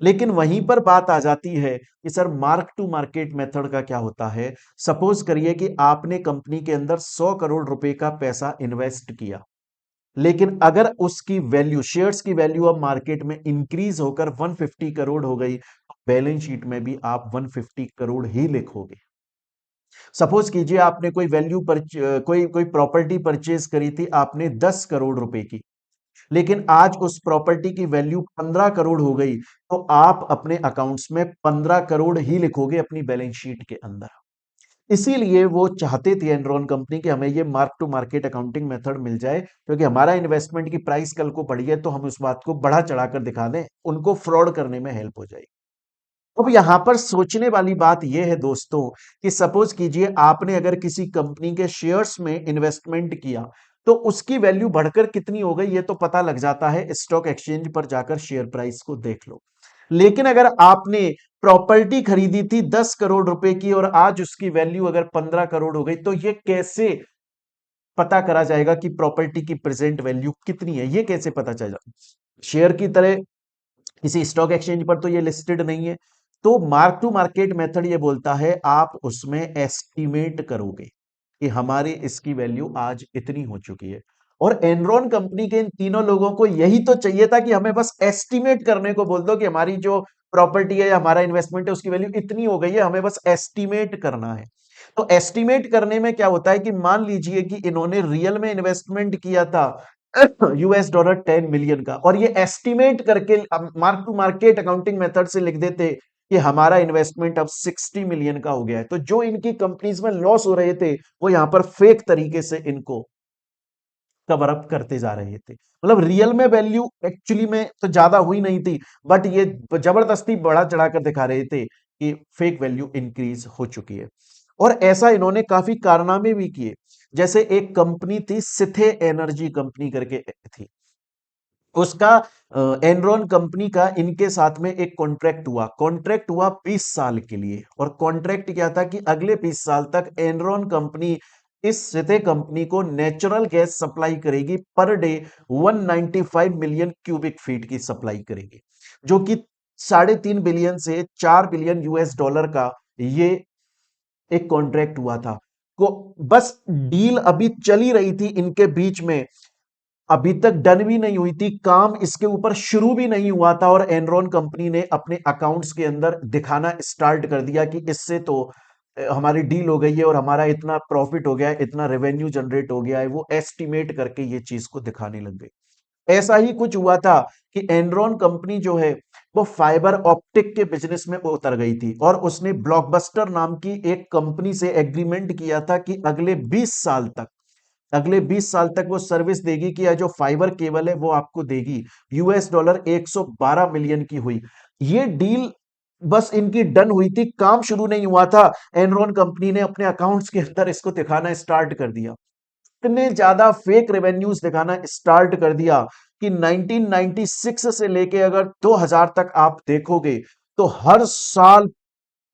लेकिन वहीं पर बात आ जाती है कि sir, mark to market method का क्या होता है? सपोज करिए कि आपने कंपनी के अंदर 100 करोड़ रुपए का पैसा इन्वेस्ट किया, लेकिन अगर उसकी वैल्यू, शेयर्स की वैल्यू अब मार्केट में इंक्रीज होकर 150 करोड़ हो गई, तो बैलेंस शीट में भी आप 150 करोड़ ही लिखोगे। सपोज कीजिए आपने कोई वैल्यू पर कोई कोई प्रॉपर्टी परचेज करी थी आपने 10 करोड़ रुपए की, लेकिन आज उस प्रॉपर्टी की वैल्यू 15 करोड़ हो गई, तो आप अपने अकाउंट्स में 15 करोड़ ही लिखोगे अपनी बैलेंस शीट के अंदर। इसीलिए वो चाहते थे एनरॉन कंपनी कि हमें ये mark to market accounting method मिल जाए, क्योंकि हमारा इन्वेस्टमेंट की प्राइस कल को बढ़ी है तो हम उस बात को बढ़ा चढ़ाकर दिखा दें, उनको फ्रॉड करने में हेल्प हो जाएगी। अब यहां पर सोचने वाली बात यह है दोस्तों, कि सपोज कीजिए आपने अगर किसी कंपनी के शेयर्स में इन्वेस्टमेंट किया, तो उसकी वैल्यू बढ़कर कितनी हो गई ये तो पता लग जाता है, स्टॉक एक्सचेंज पर जाकर शेयर प्राइस को देख लो। लेकिन अगर आपने प्रॉपर्टी खरीदी थी 10 करोड़ रुपए की और आज उसकी वैल्यू अगर 15 करोड़ हो गई, तो ये कैसे पता करा जाएगा कि प्रॉपर्टी की प्रेजेंट वैल्यू कितनी है? ये कैसे पता चलेगा? शेयर की तरह किसी स्टॉक एक्सचेंज पर तो ये लिस्टेड नहीं है। तो मार्क टू मार्केट मेथड ये बोलता है आप उसमें एस्टिमेट करोगे कि हमारी इसकी वैल्यू आज इतनी हो चुकी है। और एनरॉन कंपनी के इन तीनों लोगों को यही तो चाहिए था कि हमें बस एस्टिमेट करने को बोल दो कि हमारी जो प्रॉपर्टी है या हमारा इन्वेस्टमेंट है उसकी वैल्यू इतनी हो गई है, हमें बस एस्टिमेट करना है। तो एस्टिमेट करने में क्या होता है कि मान लीजिए कि इन्होंने रियल में इन्वेस्टमेंट किया था $10 मिलियन का, और ये एस्टिमेट करके mark to market accounting method से लिख देते कि हमारा इन्वेस्टमेंट अब 60 मिलियन का हो गया है, तो जो इनकी कंपनीज में लॉस हो रहे थे वो यहां पर फेक तरीके से इनको कवर अप करते जा रहे थे। मतलब रियल में वैल्यू एक्चुअली में तो ज्यादा हुई नहीं थी, बट ये जबरदस्ती बढ़ा चढ़ा कर दिखा रहे थे कि फेक वैल्यू इंक्रीज हो चुकी है। और ऐसा इन्होंने काफी कारनामे भी किए। जैसे एक कंपनी थी, सिथे एनर्जी कंपनी करके थी, उसका एनरॉन कंपनी का इनके साथ में एक कॉन्ट्रैक्ट हुआ 20 साल के लिए। और कॉन्ट्रैक्ट क्या था कि अगले 20 साल तक एनरॉन कंपनी इस सिते कंपनी को नेचुरल गैस सप्लाई करेगी, per day 195 million cubic feet की सप्लाई करेगी, जो कि 3.5 बिलियन से 4 बिलियन यूएस डॉलर का ये एक कॉन्ट्रैक्ट हुआ था। को बस डील अभी चली रही थी इनके बीच में, अभी तक डन भी नहीं हुई थी, काम इसके ऊपर शुरू भी नहीं हुआ था, और एनरॉन कंपनी ने अपने अकाउंट्स के अंदर दिखाना स्टार्ट कर दिया कि इससे तो हमारी डील हो गई है और हमारा इतना प्रॉफिट हो गया है, इतना रेवेन्यू जनरेट हो गया है, वो एस्टिमेट करके ये चीज को दिखाने लग गए। ऐसा ही कुछ हुआ था कि एनरॉन कंपनी जो है वो फाइबर ऑप्टिक के बिजनेस में उतर गई थी, और उसने ब्लॉकबस्टर नाम की एक कंपनी से एग्रीमेंट किया था कि अगले 20 साल तक वो सर्विस देगी, कि यह जो फाइबर केबल है वो आपको देगी। यूएस डॉलर 112 मिलियन की हुई ये डील। बस इनकी डन हुई थी, काम शुरू नहीं हुआ था, एनरॉन कंपनी ने अपने अकाउंट्स के अंदर इसको दिखाना स्टार्ट कर दिया। इतने ज्यादा फेक रेवेन्यूज दिखाना स्टार्ट कर दिया कि 1996 से लेके अगर 2000 तक आप देखोगे तो हर साल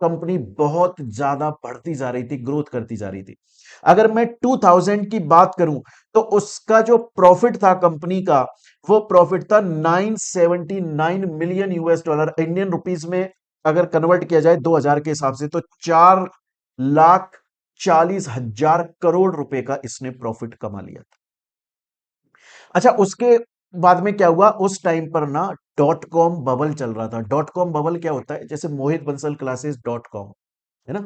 कंपनी बहुत ज्यादा बढ़ती जा रही थी, ग्रोथ करती जा रही थी। अगर मैं 2000 की बात करूं तो उसका जो प्रॉफिट था कंपनी का, वो प्रॉफिट था 979 million US dollar, Indian rupees में अगर कन्वर्ट किया जाए 2000 के हिसाब से तो 4,40,000 करोड़ रुपए का इसने प्रॉफिट कमा लिया था। अच्छा, उसके बाद में क्या हुआ, उस टाइम पर ना डॉट कॉम बबल चल रहा था। डॉट कॉम बबल क्या होता है, जैसे Mohit Bansal classes dot com है ना,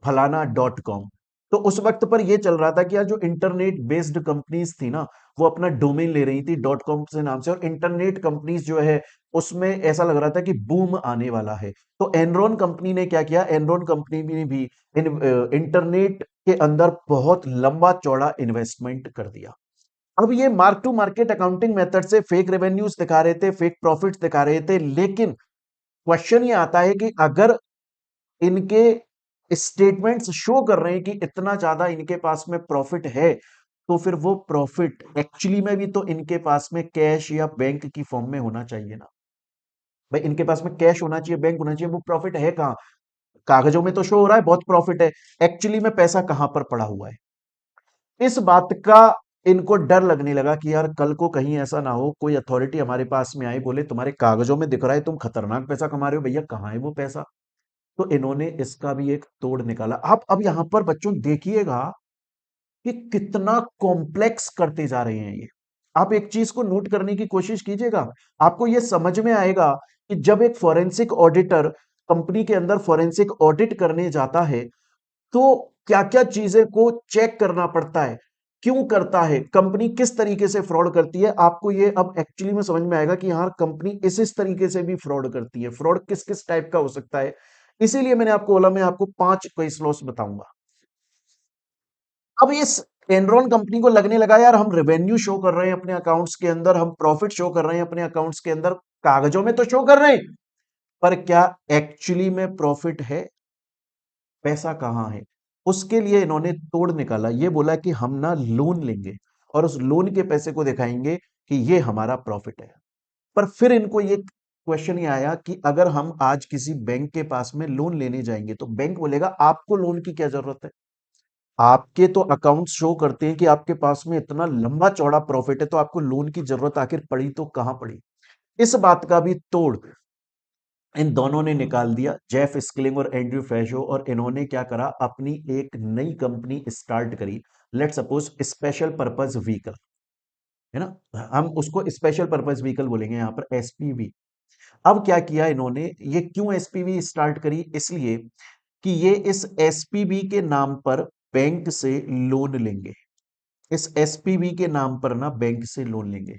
फलाना डॉट कॉम। तो उस वक्त पर यह चल रहा था कि यार जो इंटरनेट बेस्ड कंपनीज थी ना, वो अपना डोमेन ले रही थी डॉट कॉम से नाम से, और इंटरनेट कंपनीज जो है उसमें ऐसा लग रहा था कि बूम आने वाला है। तो एनरॉन कंपनी ने क्या किया, एनरॉन कंपनी ने भी इंटरनेट के अंदर बहुत लंबा चौड़ा इन्वेस्टमेंट कर दिया। अब ये mark to market accounting method से फेक रेवेन्यूज दिखा रहे थे, फेक प्रॉफिट्स दिखा रहे थे, लेकिन क्वेश्चन ये आता है कि अगर इनके स्टेटमेंट्स शो कर रहे हैं कि इतना ज्यादा इनके पास में प्रॉफिट है, तो फिर वो प्रॉफिट एक्चुअली में भी तो इनके पास में कैश या बैंक की फॉर्म में होना चाहिए ना। भाई इनके पास में कैश होना चाहिए, बैंक होना चाहिए, वो प्रॉफिट है कहां? कागजों में तो शो हो रहा है बहुत प्रॉफिट है, एक्चुअली में पैसा कहां पर पड़ा हुआ है? इस बात का इनको डर लगने लगा कि यार कल को कहीं ऐसा ना हो, कोई अथॉरिटी हमारे पास में आई, बोले तुम्हारे कागजों में दिख रहा है तुम खतरनाक पैसा कमा रहे हो, भैया कहाँ है वो पैसा? तो इन्होंने इसका भी एक तोड़ निकाला। आप अब यहां पर बच्चों देखिएगा कि कितना कॉम्प्लेक्स करते जा रहे हैं ये। आप एक चीज को नोट करने की कोशिश कीजिएगा, आपको ये समझ में आएगा कि जब एक फॉरेंसिक ऑडिटर कंपनी के अंदर फॉरेंसिक ऑडिट करने जाता है, तो क्या क्या चीजें को चेक करना पड़ता है, क्यों करता है, कंपनी किस तरीके से फ्रॉड करती है। आपको ये अब एक्चुअली में समझ में आएगा कि यार कंपनी इस तरीके से भी फ्रॉड करती है। फ्रॉड किस किस टाइप का हो सकता है, इसीलिए मैंने आपको बोला मैं आपको 5 केस लॉस बताऊंगा। अब इस एनरॉन कंपनी को लगने लगा यार हम रेवेन्यू शो कर रहे हैं अपने अकाउंट्स के अंदर, हम प्रॉफिट शो कर रहे हैं अपने अकाउंट्स के अंदर, कागजों में तो शो कर रहे हैं, पर क्या एक्चुअली में प्रॉफिट है? पैसा कहां है? उसके लिए इन्होंने तोड़ निकाला, ये बोला कि हम ना लोन लेंगे और उस लोन के पैसे को दिखाएंगे कि ये हमारा प्रॉफिट है। पर फिर इनको ये क्वेश्चन ये आया कि अगर हम आज किसी बैंक के पास में लोन लेने जाएंगे तो बैंक बोलेगा आपको लोन की क्या जरूरत है? आपके तो अकाउंट शो करते हैं कि आपके पास में इतना लंबा चौड़ा प्रॉफिट है, तो आपको लोन की जरूरत आखिर पड़ी तो कहां पड़ी? इस बात का भी तोड़ इन दोनों ने निकाल दिया, जेफ स्किलिंग और एंड्रयू फैशो। और इन्होंने क्या करा, अपनी एक नई कंपनी स्टार्ट करी, let suppose special purpose vehicle, है ना, हम उसको स्पेशल पर्पस व्हीकल बोलेंगे यहां पर, एसपीवी। अब क्या किया इन्होंने, ये क्यों एसपीवी स्टार्ट करी? इसलिए कि ये इस एसपीवी के नाम पर बैंक से लोन लेंगे, इस एसपीवी के नाम पर ना बैंक से लोन लेंगे,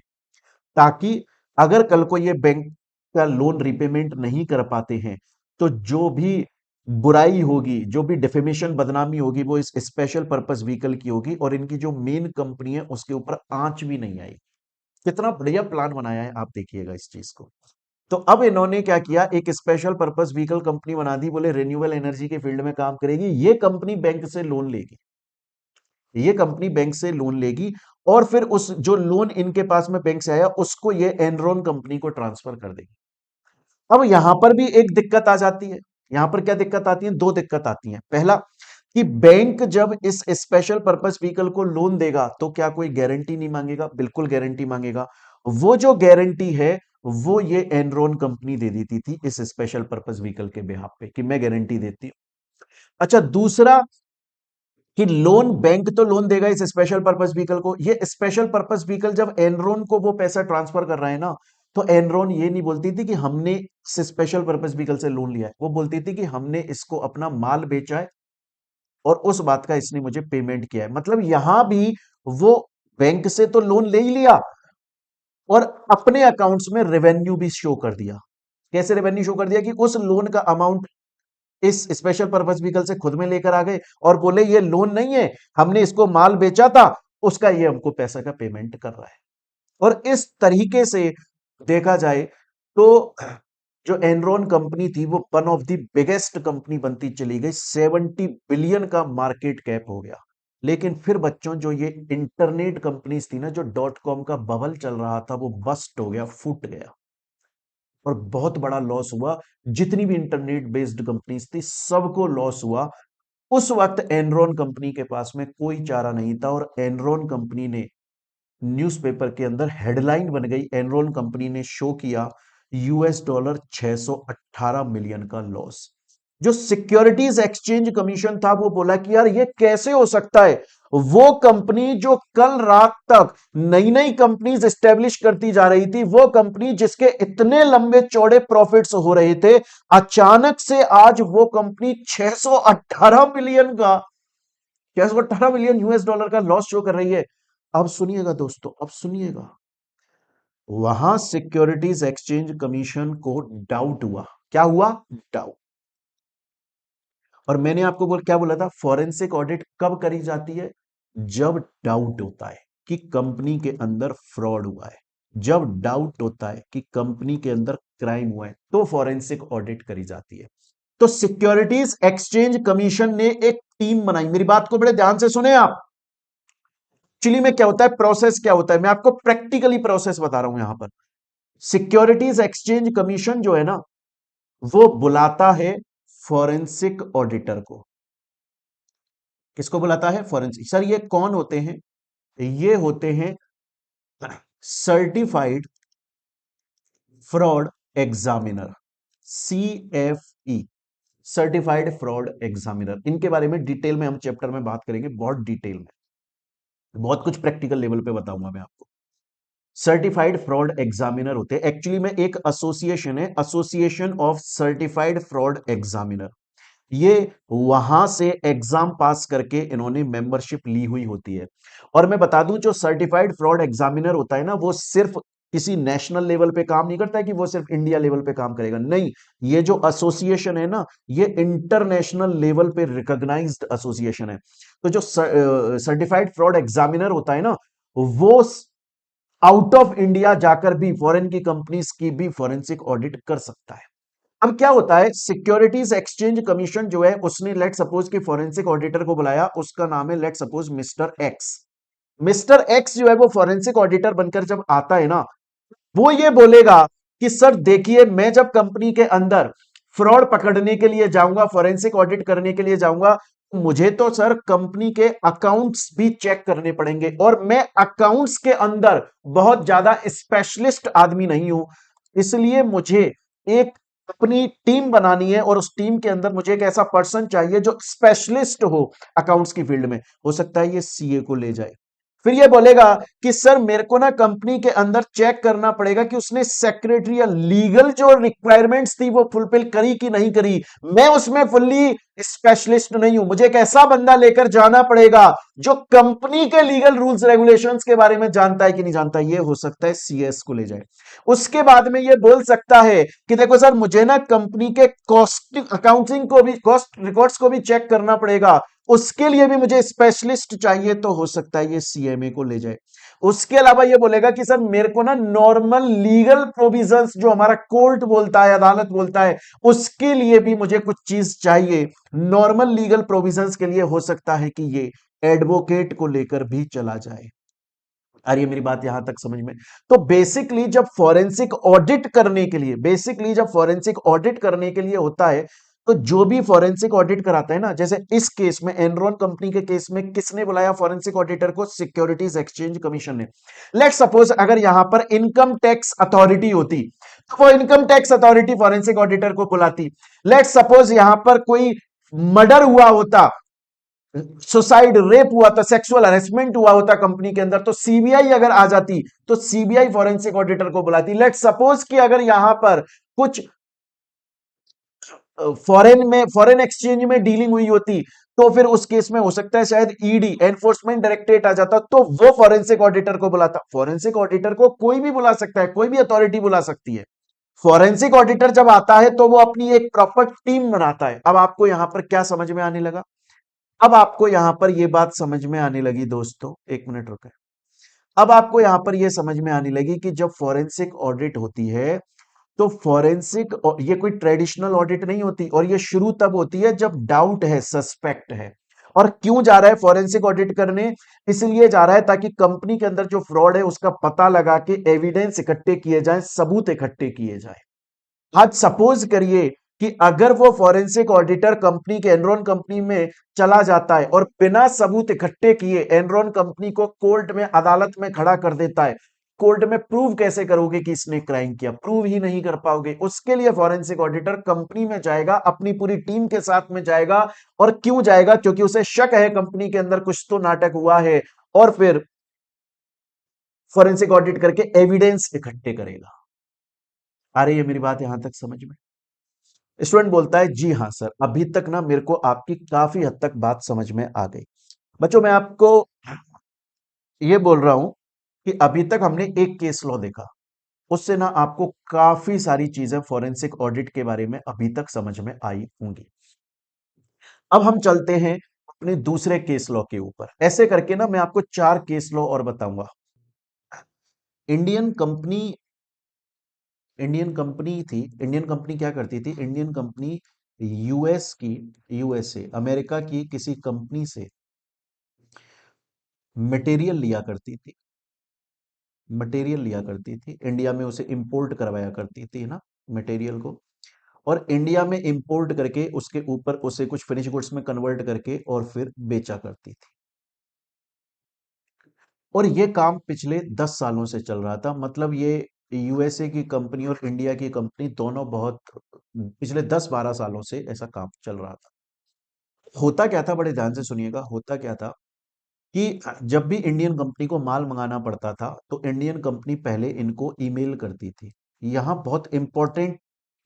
ताकि अगर कल को ये बैंक का लोन रिपेमेंट नहीं कर पाते हैं, तो जो भी बुराई होगी, जो भी डिफेमेशन बदनामी होगी, वो इस स्पेशल पर्पस व्हीकल की होगी, और इनकी जो मेन कंपनी है उसके ऊपर आंच भी नहीं आई। कितना बढ़िया प्लान बनाया है, आप देखिएगा इस चीज को। तो अब इन्होंने क्या किया, एक स्पेशल पर्पस व्हीकल कंपनी बना दी, बोले रिन्यूएबल एनर्जी के फील्ड में काम करेगी। ये कंपनी बैंक से लोन लेगी, ये कंपनी बैंक से लोन लेगी और फिर उस जो लोन इनके पास में बैंक से आया उसको ये एनरॉन कंपनी को ट्रांसफर कर देगी। अब यहां पर भी एक दिक्कत आ जाती है। यहां पर क्या दिक्कत आती है, दो दिक्कत आती है। पहला कि बैंक जब इस स्पेशल पर्पस व्हीकल को लोन देगा तो क्या कोई गारंटी नहीं मांगेगा, बिल्कुल गारंटी मांगेगा। वो जो गारंटी है वो ये एनरॉन कंपनी दे देती थी इस स्पेशल पर्पस व्हीकल के बिहाफ पे कि मैं गारंटी देती हूं। अच्छा, दूसरा कि लोन, बैंक तो लोन देगा इस स्पेशल पर्पस व्हीकल को, ये स्पेशल पर्पस व्हीकल जब एनरॉन को वो पैसा ट्रांसफर कर रहा है ना, तो एनरॉन ये नहीं बोलती थी कि हमने इस स्पेशल पर्पस व्हीकल से लोन लिया है, वो बोलती थी कि हमने इसको अपना माल बेचा है और उस बात का इसने मुझे पेमेंट किया है। मतलब यहां भी वो बैंक से तो लोन ले ही लिया और अपने अकाउंट्स में रेवेन्यू भी शो कर दिया। कैसे रेवेन्यू शो कर दिया कि उस लोन का अमाउंट इस स्पेशल पर्पस व्हीकल से खुद में लेकर आ गए और बोले ये लोन नहीं है, हमने इसको माल बेचा था, उसका ये हमको पैसा का पेमेंट कर रहा है। और इस तरीके से देखा जाए तो जो एनरॉन कंपनी थी वो one of the biggest company बनती चली गई, 70 बिलियन का मार्केट कैप हो गया। लेकिन फिर बच्चों जो ये इंटरनेट कंपनीज थी ना, जो डॉट कॉम का बबल चल रहा था, वो बस्ट हो गया, फूट गया और बहुत बड़ा लॉस हुआ। जितनी भी इंटरनेट बेस्ड कंपनीज थी सबको लॉस हुआ। उस वक्त एनरॉन कंपनी के पास में कोई चारा नहीं था और एनरॉन कंपनी ने न्यूज़पेपर के अंदर हेडलाइन बन गई, एनरॉन कंपनी ने शो किया $618 मिलियन का लॉस। जो सिक्योरिटीज एक्सचेंज कमीशन था वो बोला कि यार ये कैसे हो सकता है, वो कंपनी जो कल रात तक नई नई कंपनीज एस्टेब्लिश करती जा रही थी, वो कंपनी जिसके इतने लंबे चौड़े प्रॉफिट्स हो रहे थे, अचानक से आज वो कंपनी 618 मिलियन का, 618 मिलियन यूएस डॉलर का लॉस शो कर रही है। अब सुनिएगा दोस्तों, अब सुनिएगा, वहां सिक्योरिटीज एक्सचेंज कमीशन को डाउट हुआ। क्या हुआ, डाउट। और मैंने आपको क्या बोला था, फॉरेंसिक ऑडिट कब करी जाती है, जब डाउट होता है कि कंपनी के अंदर फ्रॉड हुआ है, जब डाउट होता है कि कंपनी के अंदर क्राइम हुआ है, तो फॉरेंसिक ऑडिट करी जाती है। तो सिक्योरिटीज एक्सचेंज कमीशन ने एक टीम बनाई। मेरी बात को बड़े ध्यान से सुने आप। एक्चुअली में क्या होता है, प्रोसेस क्या होता है, मैं आपको प्रैक्टिकली प्रोसेस बता रहा हूं यहां पर। सिक्योरिटीज एक्सचेंज कमीशन जो है ना, वो बुलाता है फॉरेंसिक ऑडिटर को। किसको बुलाता है, फॉरेंसिक। सर ये कौन होते हैं, ये होते हैं certified fraud examiner, CFE, certified fraud examiner. इनके बारे में डिटेल में हम चैप्टर में बात करेंगे, बहुत डिटेल में, बहुत कुछ प्रैक्टिकल लेवल पे बताऊंगा मैं आपको। सर्टिफाइड फ्रॉड एग्जामिनर होते हैं, एक्चुअली में एक एसोसिएशन है, association of certified fraud examiner. ये वहां से एग्जाम पास करके इन्होंने मेंबरशिप ली हुई होती है। और मैं बता दूं, जो सर्टिफाइड फ्रॉड एग्जामिनर होता है ना, वो सिर्फ किसी नेशनल लेवल पे काम नहीं करता है कि वो सिर्फ इंडिया लेवल पे काम करेगा, नहीं। ये जो एसोसिएशन है ना, ये इंटरनेशनल लेवल पे रिकॉग्नाइज्ड एसोसिएशन है। तो जो सर्टिफाइड फ्रॉड एग्जामिनर होता है ना, वो आउट ऑफ इंडिया जाकर भी फॉरेन की कंपनीज की भी फॉरेंसिक ऑडिट कर सकता है। अब क्या होता है, सिक्योरिटीज एक्सचेंज कमीशन जो है उसने लेट सपोज कि फॉरेंसिक ऑडिटर को बुलाया, उसका नाम है let suppose mister x. Mister x जो है वो फॉरेंसिक ऑडिटर बनकर जब आता है ना, वो ये बोलेगा कि सर देखिए, मैं जब कंपनी के अंदर फ्रॉड पकड़ने के लिए जाऊंगा, फॉरेंसिक ऑडिट करने के लिए जाऊंगा, मुझे तो सर कंपनी के अकाउंट्स भी चेक करने पड़ेंगे और मैं अकाउंट्स के अंदर बहुत ज्यादा स्पेशलिस्ट आदमी नहीं हूं। इसलिए मुझे एक अपनी टीम बनानी है और उस टीम के अंदर मुझे एक ऐसा पर्सन चाहिए जो स्पेशलिस्ट हो अकाउंट्स की फील्ड में। हो सकता है ये सीए को ले जाए। फिर ये बोलेगा कि सर मेरे को ना कंपनी के अंदर चेक करना पड़ेगा कि उसने सेक्रेटरी या लीगल जो रिक्वायरमेंट्स थी वो फुलफिल करी कि नहीं करी। मैं उसमें फुल्ली स्पेशलिस्ट नहीं हूं, मुझे एक ऐसा बंदा लेकर जाना पड़ेगा जो कंपनी के लीगल रूल्स रेगुलेशंस के बारे में जानता है कि नहीं जानता। ये हो सकता है सीएस को ले जाए। उसके बाद में ये बोल सकता है कि देखो सर, मुझे ना कंपनी के कॉस्ट अकाउंटिंग को भी, कॉस्ट रिकॉर्ड्स को भी चेक करना पड़ेगा, उसके लिए भी मुझे स्पेशलिस्ट चाहिए। तो हो सकता है ये सीएमए को ले जाए। उसके अलावा ये बोलेगा कि सर मेरे को ना नॉर्मल लीगल प्रोविजंस जो हमारा कोर्ट बोलता है, अदालत बोलता है, उसके लिए भी मुझे कुछ चीज चाहिए। नॉर्मल लीगल प्रोविजंस के लिए हो सकता है कि ये एडवोकेट को लेकर भी चला जाए। आ रही है मेरी बात यहां तक समझ में? तो बेसिकली जब फॉरेंसिक ऑडिट करने के लिए, बेसिकली जब फॉरेंसिक ऑडिट करने के लिए होता है, तो जो भी फॉरेंसिक ऑडिट कराता है ना, जैसे इस केस में एनरॉन कंपनी के केस में किसने बुलाया फॉरेंसिक ऑडिटर को? सिक्योरिटीज एक्सचेंज कमीशन ने। लेट सपोज अगर यहां पर इनकम टैक्स अथॉरिटी होती, तो वो income tax authority forensic auditor को बुलाती। लेट सपोज यहां पर कोई मर्डर हुआ होता, सुसाइड, रेप हुआ था, सेक्सुअल हरेसमेंट हुआ होता कंपनी के अंदर, तो सीबीआई अगर आ जाती तो सीबीआई फॉरेंसिक ऑडिटर को बुलाती। लेट सपोज कि अगर यहां पर कुछ फॉरेन एक्सचेंज में डीलिंग हुई होती, तो फिर उस केस में हो सकता है शायद ईडी, एनफोर्समेंट डायरेक्टरेट आ जाता, तो वो फॉरेंसिक ऑडिटर को बुलाता। फॉरेंसिक ऑडिटर को कोई भी बुला सकता है, कोई भी अथॉरिटी बुला सकती है। फॉरेंसिक ऑडिटर जब आता है तो वो अपनी एक प्रॉपर टीम बनाता है। अब आपको यहां पर क्या समझ में आने लगा? अब आपको यहां पर यह बात समझ में आने लगी दोस्तों, एक मिनट रुके। अब आपको यहां पर यह समझ में आने लगी कि जब फॉरेंसिक ऑडिट होती है, तो फॉरेंसिक, ये कोई ट्रेडिशनल ऑडिट नहीं होती, और ये शुरू तब होती है जब डाउट है, सस्पेक्ट है। और क्यों जा रहा है फॉरेंसिक ऑडिट करने? इसलिए जा रहा है ताकि कंपनी के अंदर जो फ्रॉड है उसका पता लगा के एविडेंस इकट्ठे किए जाएं, सबूत इकट्ठे किए जाएं। आज सपोज करिए कि अगर वो फॉरेंसिक ऑडिटर कंपनी के, एनरॉन कंपनी में चला जाता है और बिना सबूत इकट्ठे किए एनरॉन कंपनी को कोर्ट में, अदालत में खड़ा कर देता है, कोर्ट में प्रूव कैसे करोगे कि इसने क्राइम किया? प्रूव ही नहीं कर पाओगे। उसके लिए फॉरेंसिक ऑडिटर कंपनी में जाएगा, अपनी पूरी टीम के साथ में जाएगा। और क्यों जाएगा? क्योंकि उसे शक है कंपनी के अंदर कुछ तो नाटक हुआ है, और फिर फॉरेंसिक ऑडिट करके एविडेंस इकट्ठे करेगा। आ रही है मेरी बात यहां तक समझ में? स्टूडेंट बोलता है जी हाँ सर, अभी तक ना मेरे को आपकी काफी हद तक बात समझ में आ गई। बच्चों मैं आपको ये बोल रहा हूं कि अभी तक हमने एक केस लॉ देखा, उससे ना आपको काफी सारी चीजें फॉरेंसिक ऑडिट के बारे में अभी तक समझ में आई होंगी। अब हम चलते हैं अपने दूसरे केस लॉ के ऊपर। ऐसे करके ना मैं आपको 4 केस लॉ और बताऊंगा। इंडियन कंपनी, इंडियन कंपनी थी, इंडियन कंपनी क्या करती थी? इंडियन कंपनी यूएस की, यूएसए अमेरिका की किसी कंपनी से मटेरियल लिया करती थी, मटेरियल लिया करती थी, इंडिया में उसे इंपोर्ट करवाया करती थी ना, मटेरियल को, और इंडिया में इंपोर्ट करके उसके ऊपर उसे कुछ फिनिश गुड्स में कन्वर्ट करके और फिर बेचा करती थी। और ये काम पिछले 10 सालों से चल रहा था। मतलब ये यूएसए की कंपनी और इंडिया की कंपनी दोनों बहुत, पिछले 10-12 सालों से ऐसा काम चल रहा था। होता क्या था, बड़े ध्यान से सुनिएगा, होता क्या था कि जब भी इंडियन कंपनी को माल मंगाना पड़ता था, तो इंडियन कंपनी पहले इनको ईमेल करती थी। यहां बहुत इंपॉर्टेंट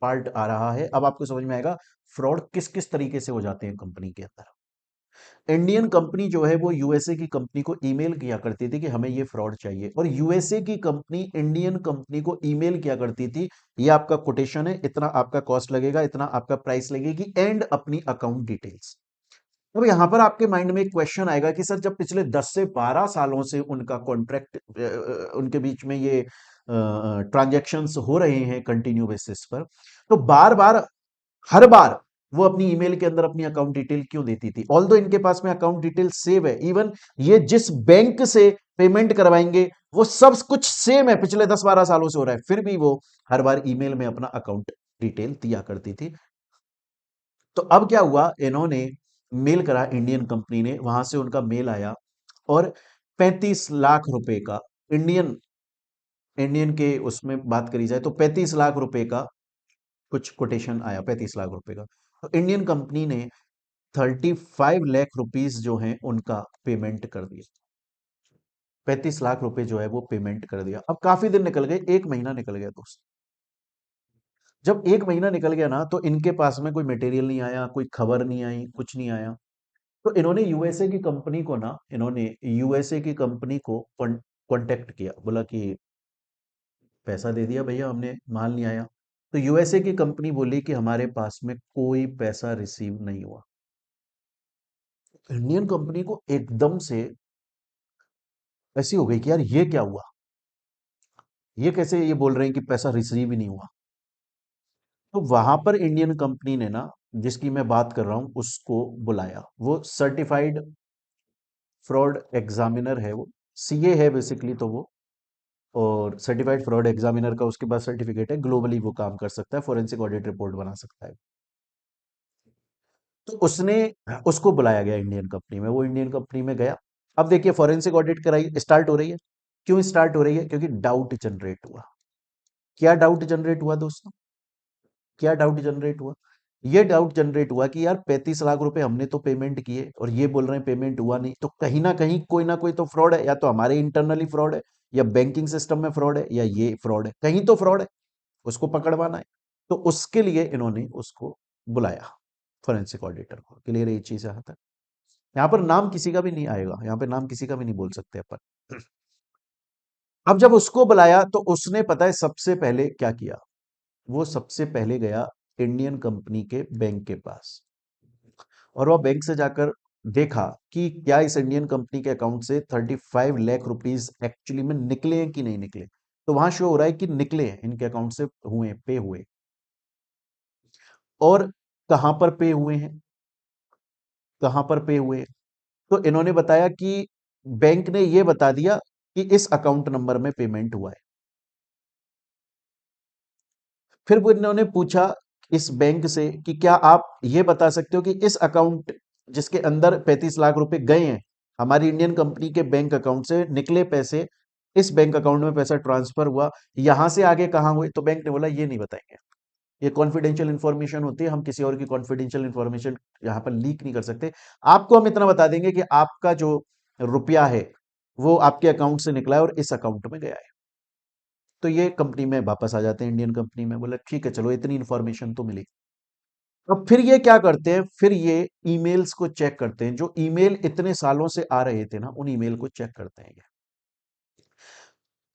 पार्ट आ रहा है, अब आपको समझ में आएगा फ्रॉड किस किस तरीके से हो जाते हैं कंपनी के अंदर। इंडियन कंपनी जो है वो यूएसए की कंपनी को ईमेल किया करती थी कि हमें ये फ्रॉड चाहिए, और यूएसए की कंपनी इंडियन कंपनी को ईमेल किया करती थी, ये आपका कोटेशन है, इतना आपका कॉस्ट लगेगा, इतना आपका प्राइस लगेगी, एंड अपनी अकाउंट डिटेल्स। अब यहां पर आपके माइंड में एक क्वेश्चन आएगा कि सर जब पिछले 10 से 12 सालों से उनका कॉन्ट्रैक्ट, उनके बीच में ये ट्रांजैक्शंस हो रहे हैं कंटिन्यू बेसिस पर, तो बार बार, हर बार वो अपनी ईमेल के अंदर अपनी अकाउंट डिटेल क्यों देती थी? ऑल्दो इनके पास में अकाउंट डिटेल सेव है, इवन ये जिस बैंक से पेमेंट करवाएंगे वो सब कुछ सेम है, पिछले 10-12 सालों से हो रहा है, फिर भी वो हर बार ईमेल में अपना अकाउंट डिटेल दिया करती थी। तो अब क्या हुआ, इन्होंने मेल करा, इंडियन कंपनी ने, वहां से उनका मेल आया, और 35 लाख रुपए का, इंडियन, इंडियन के उसमें बात करी जाए तो 35 लाख रुपए का कुछ कोटेशन आया, 35 लाख रुपए का। तो इंडियन कंपनी ने 35 लाख रुपीज जो है उनका पेमेंट कर दिया, 35 लाख रुपए जो है वो पेमेंट कर दिया। अब काफी दिन निकल गए, एक महीना निकल गया दोस्त। जब एक महीना निकल गया ना, तो इनके पास में कोई मटेरियल नहीं आया, कोई खबर नहीं आई, कुछ नहीं आया। तो इन्होंने यूएसए की कंपनी को ना, इन्होंने यूएसए की कंपनी को कांटेक्ट किया, बोला कि पैसा दे दिया भैया हमने, माल नहीं आया। तो यूएसए की कंपनी बोली कि हमारे पास में कोई पैसा रिसीव नहीं हुआ। इंडियन कंपनी को एकदम से ऐसी हो गई कि यार ये क्या हुआ, ये कैसे ये बोल रहे हैं कि पैसा रिसीव ही नहीं हुआ। तो वहां पर इंडियन कंपनी ने ना, जिसकी मैं बात कर रहा हूं, उसको बुलाया। वो सर्टिफाइड फ्रॉड एग्जामिनर है, वो सीए है बेसिकली तो वो। और सर्टिफाइड फ्रॉड एग्जामिनर का उसके पास सर्टिफिकेट है, ग्लोबली वो काम कर सकता है, फोरेंसिक ऑडिट रिपोर्ट बना सकता है। तो उसने उसको बुलाया गया इंडियन कंपनी में, वो इंडियन कंपनी में गया। अब देखिए फोरेंसिक ऑडिट कराई स्टार्ट हो रही है। क्यों स्टार्ट हो रही है? क्योंकि डाउट जनरेट हुआ। क्या डाउट जनरेट हुआ दोस्तों? क्या डाउट जनरेट हुआ? ये डाउट जनरेट हुआ कि यार 35 लाख रुपए हमने तो पेमेंट किए और ये बोल रहे हैं पेमेंट हुआ नहीं, तो कहीं ना कोई तो फ्रॉड है, या तो हमारे इंटरनली फ्रॉड है, या बैंकिंग सिस्टम में फ्रॉड है, या ये फ्रॉड है, कहीं तो फ्रॉड है। उसको पकड़वाना है। तो उसके लिए इन्होंने उसको बुलाया, फोरेंसिक ऑडिटर को। क्लियर है ये चीज यहाँ तक? यहाँ पर नाम किसी का भी नहीं आएगा, यहाँ पे नाम किसी का भी नहीं बोल सकते अपन। अब जब उसको बुलाया तो उसने पता है सबसे पहले क्या किया? वो सबसे पहले गया इंडियन कंपनी के बैंक के पास, और वह बैंक से जाकर देखा कि क्या इस इंडियन कंपनी के अकाउंट से 35 लाख रुपीज एक्चुअली में निकले हैं कि नहीं निकले। तो वहां शो हो रहा है कि निकले हैं, इनके अकाउंट से हुए, पे हुए। और कहां पर पे हुए हैं? कहां पर पे हुए हैं? तो इन्होंने बताया कि बैंक ने यह बता दिया कि इस अकाउंट नंबर में पेमेंट हुआ है। फिर वो इन्होंने पूछा इस बैंक से कि क्या आप ये बता सकते हो कि इस अकाउंट जिसके अंदर 35 लाख रुपए गए हैं, हमारी इंडियन कंपनी के बैंक अकाउंट से निकले पैसे, इस बैंक अकाउंट में पैसा ट्रांसफर हुआ, यहां से आगे कहां हुए? तो बैंक ने बोला ये नहीं बताएंगे, ये कॉन्फिडेंशियल इंफॉर्मेशन होती है, हम किसी और की कॉन्फिडेंशियल इंफॉर्मेशन यहां पर लीक नहीं कर सकते। आपको हम इतना बता देंगे कि आपका जो रुपया है वो आपके अकाउंट से निकला है और इस अकाउंट में गया है। तो ये कंपनी में वापस आ जाते हैं, इंडियन कंपनी में। बोला ठीक है चलो, इतनी इंफॉर्मेशन तो मिली। अब फिर ये क्या करते हैं? फिर ये ईमेल्स को चेक करते हैं, जो ईमेल इतने सालों से आ रहे थे ना, उन ईमेल को चेक करते हैं ये।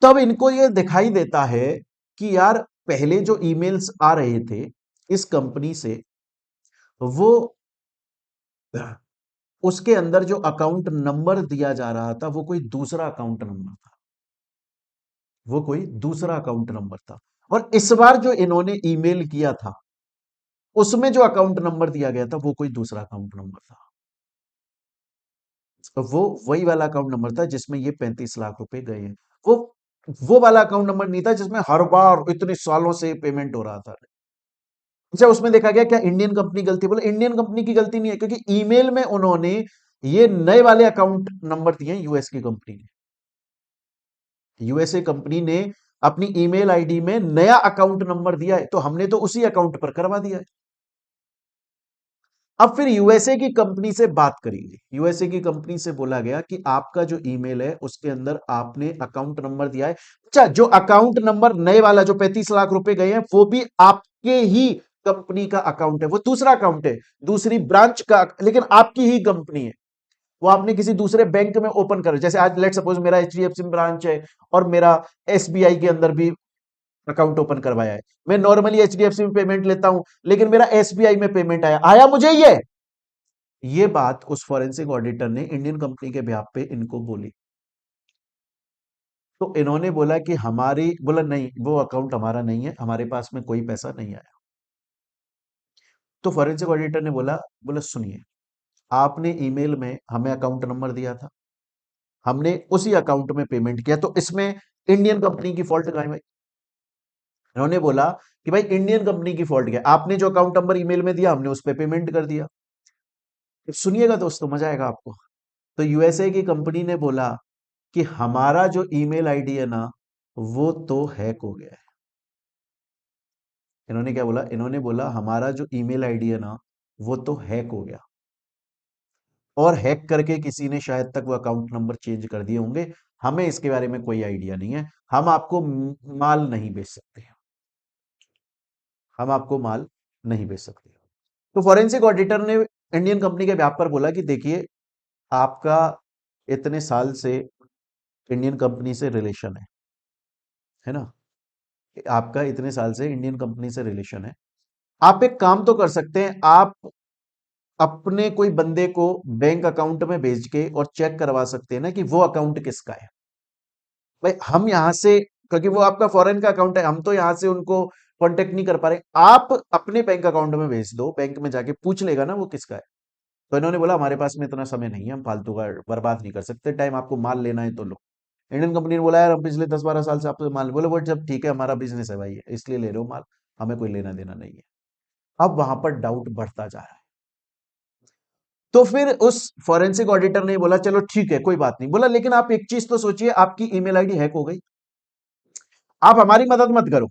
तब इनको ये दिखाई देता है कि यार पहले जो ईमेल्स आ रहे थे इस कंपनी से, वो उसके अंदर जो अकाउंट नंबर दिया जा रहा था वो कोई दूसरा अकाउंट नंबर था, वो कोई दूसरा अकाउंट नंबर था। और इस बार जो इन्होंने ईमेल किया था उसमें जो अकाउंट नंबर दिया गया था वो कोई दूसरा अकाउंट नंबर था। तो वो वही वाला अकाउंट नंबर था जिसमें ये 35 लाख रुपए गए हैं। वो वाला अकाउंट नंबर नहीं था जिसमें हर बार इतने सालों से पेमेंट हो रहा था। अच्छा, उसमें देखा गया क्या इंडियन कंपनी गलती? बोले इंडियन कंपनी की गलती नहीं है, क्योंकि ईमेल में उन्होंने ये नए वाले अकाउंट नंबर दिए हैं यूएस की कंपनी ने। यूएसए कंपनी ने अपनी ईमेल आईडी में नया अकाउंट नंबर दिया है, तो हमने तो उसी अकाउंट पर करवा दिया है। अब फिर यूएसए की कंपनी से बात करेंगे। यूएसए की कंपनी से बोला गया कि आपका जो ईमेल है उसके अंदर आपने अकाउंट नंबर दिया है। अच्छा, जो अकाउंट नंबर नए वाला जो 35 लाख रुपए गए हैं वो भी आपके ही कंपनी का अकाउंट है, वो दूसरा अकाउंट है, दूसरी ब्रांच का, लेकिन आपकी ही कंपनी है। वो आपने किसी दूसरे बैंक में ओपन कर, जैसे आज लेट सपोज मेरा एचडीएफसी ब्रांच है और मेरा एसबीआई के अंदर भी अकाउंट ओपन करवाया है। मैं नॉर्मली एचडीएफसी में पेमेंट लेता हूं, लेकिन मेरा एसबीआई में पेमेंट आया आया मुझे ये बात उस फॉरेंसिक ऑडिटर ने इंडियन कंपनी के बेहाफ पे इनको बोली। तो इन्होंने बोला कि हमारी, बोला नहीं वो अकाउंट हमारा नहीं है, हमारे पास में कोई पैसा नहीं आया। तो फॉरेंसिक ऑडिटर ने बोला, बोला सुनिए, आपने ईमेल में हमें अकाउंट नंबर दिया था, हमने उसी अकाउंट में पेमेंट किया, तो इसमें इंडियन कंपनी की फॉल्ट कहां है भाई? इन्होंने बोला कि भाई इंडियन कंपनी की फॉल्ट क्या है? आपने जो अकाउंट नंबर ईमेल में दिया हमने उस पर पेमेंट कर दिया। तो सुनिएगा दोस्तों, मजा आएगा आपको। तो यूएसए की कंपनी ने बोला कि हमारा जो ईमेल आईडी है ना वो तो हैक हो गया है। इन्होंने क्या बोला? इन्होंने बोला हमारा जो ईमेल आईडी है ना वो तो हैक हो गया, और हैक करके किसी ने शायद तक वो अकाउंट नंबर चेंज कर दिए होंगे। हमें इसके बारे में कोई आइडिया नहीं है, हम आपको माल नहीं बेच सकते, हम आपको माल नहीं बेच सकते। तो फॉरेंसिक ऑडिटर ने इंडियन कंपनी के व्यापार पर बोला कि देखिए, आपका इतने साल से इंडियन कंपनी से रिलेशन है ना, आपका इतने साल से इंडियन कंपनी से रिलेशन है। आप एक काम तो कर सकते हैं, आप अपने कोई बंदे को बैंक अकाउंट में भेज के और चेक करवा सकते हैं ना कि वो अकाउंट किसका है। भाई हम यहां से, क्योंकि वो आपका फॉरेन का अकाउंट है, हम तो यहां से उनको कांटेक्ट नहीं कर पा रहे, आप अपने बैंक अकाउंट में भेज दो, बैंक में जाके पूछ लेगा ना वो किसका है। तो इन्होंने बोला हमारे पास में इतना समय नहीं है, हम फालतू का बर्बाद नहीं कर सकते टाइम, आपको माल लेना है तो लो। इंडियन कंपनी ने बोला यार हम पिछले 10-12 साल से आपसे माल, बोले वो जब ठीक है हमारा बिजनेस है भाई, इसलिए ले रहे हो माल, हमें कोई लेना देना नहीं है। अब वहां पर डाउट बढ़ता जा रहा है। तो फिर उस फॉरेंसिक ऑडिटर ने बोला चलो ठीक है कोई बात नहीं, बोला लेकिन आप एक चीज तो सोचिए, आपकी ईमेल आईडी हैक हो गई, आप हमारी मदद मत करो,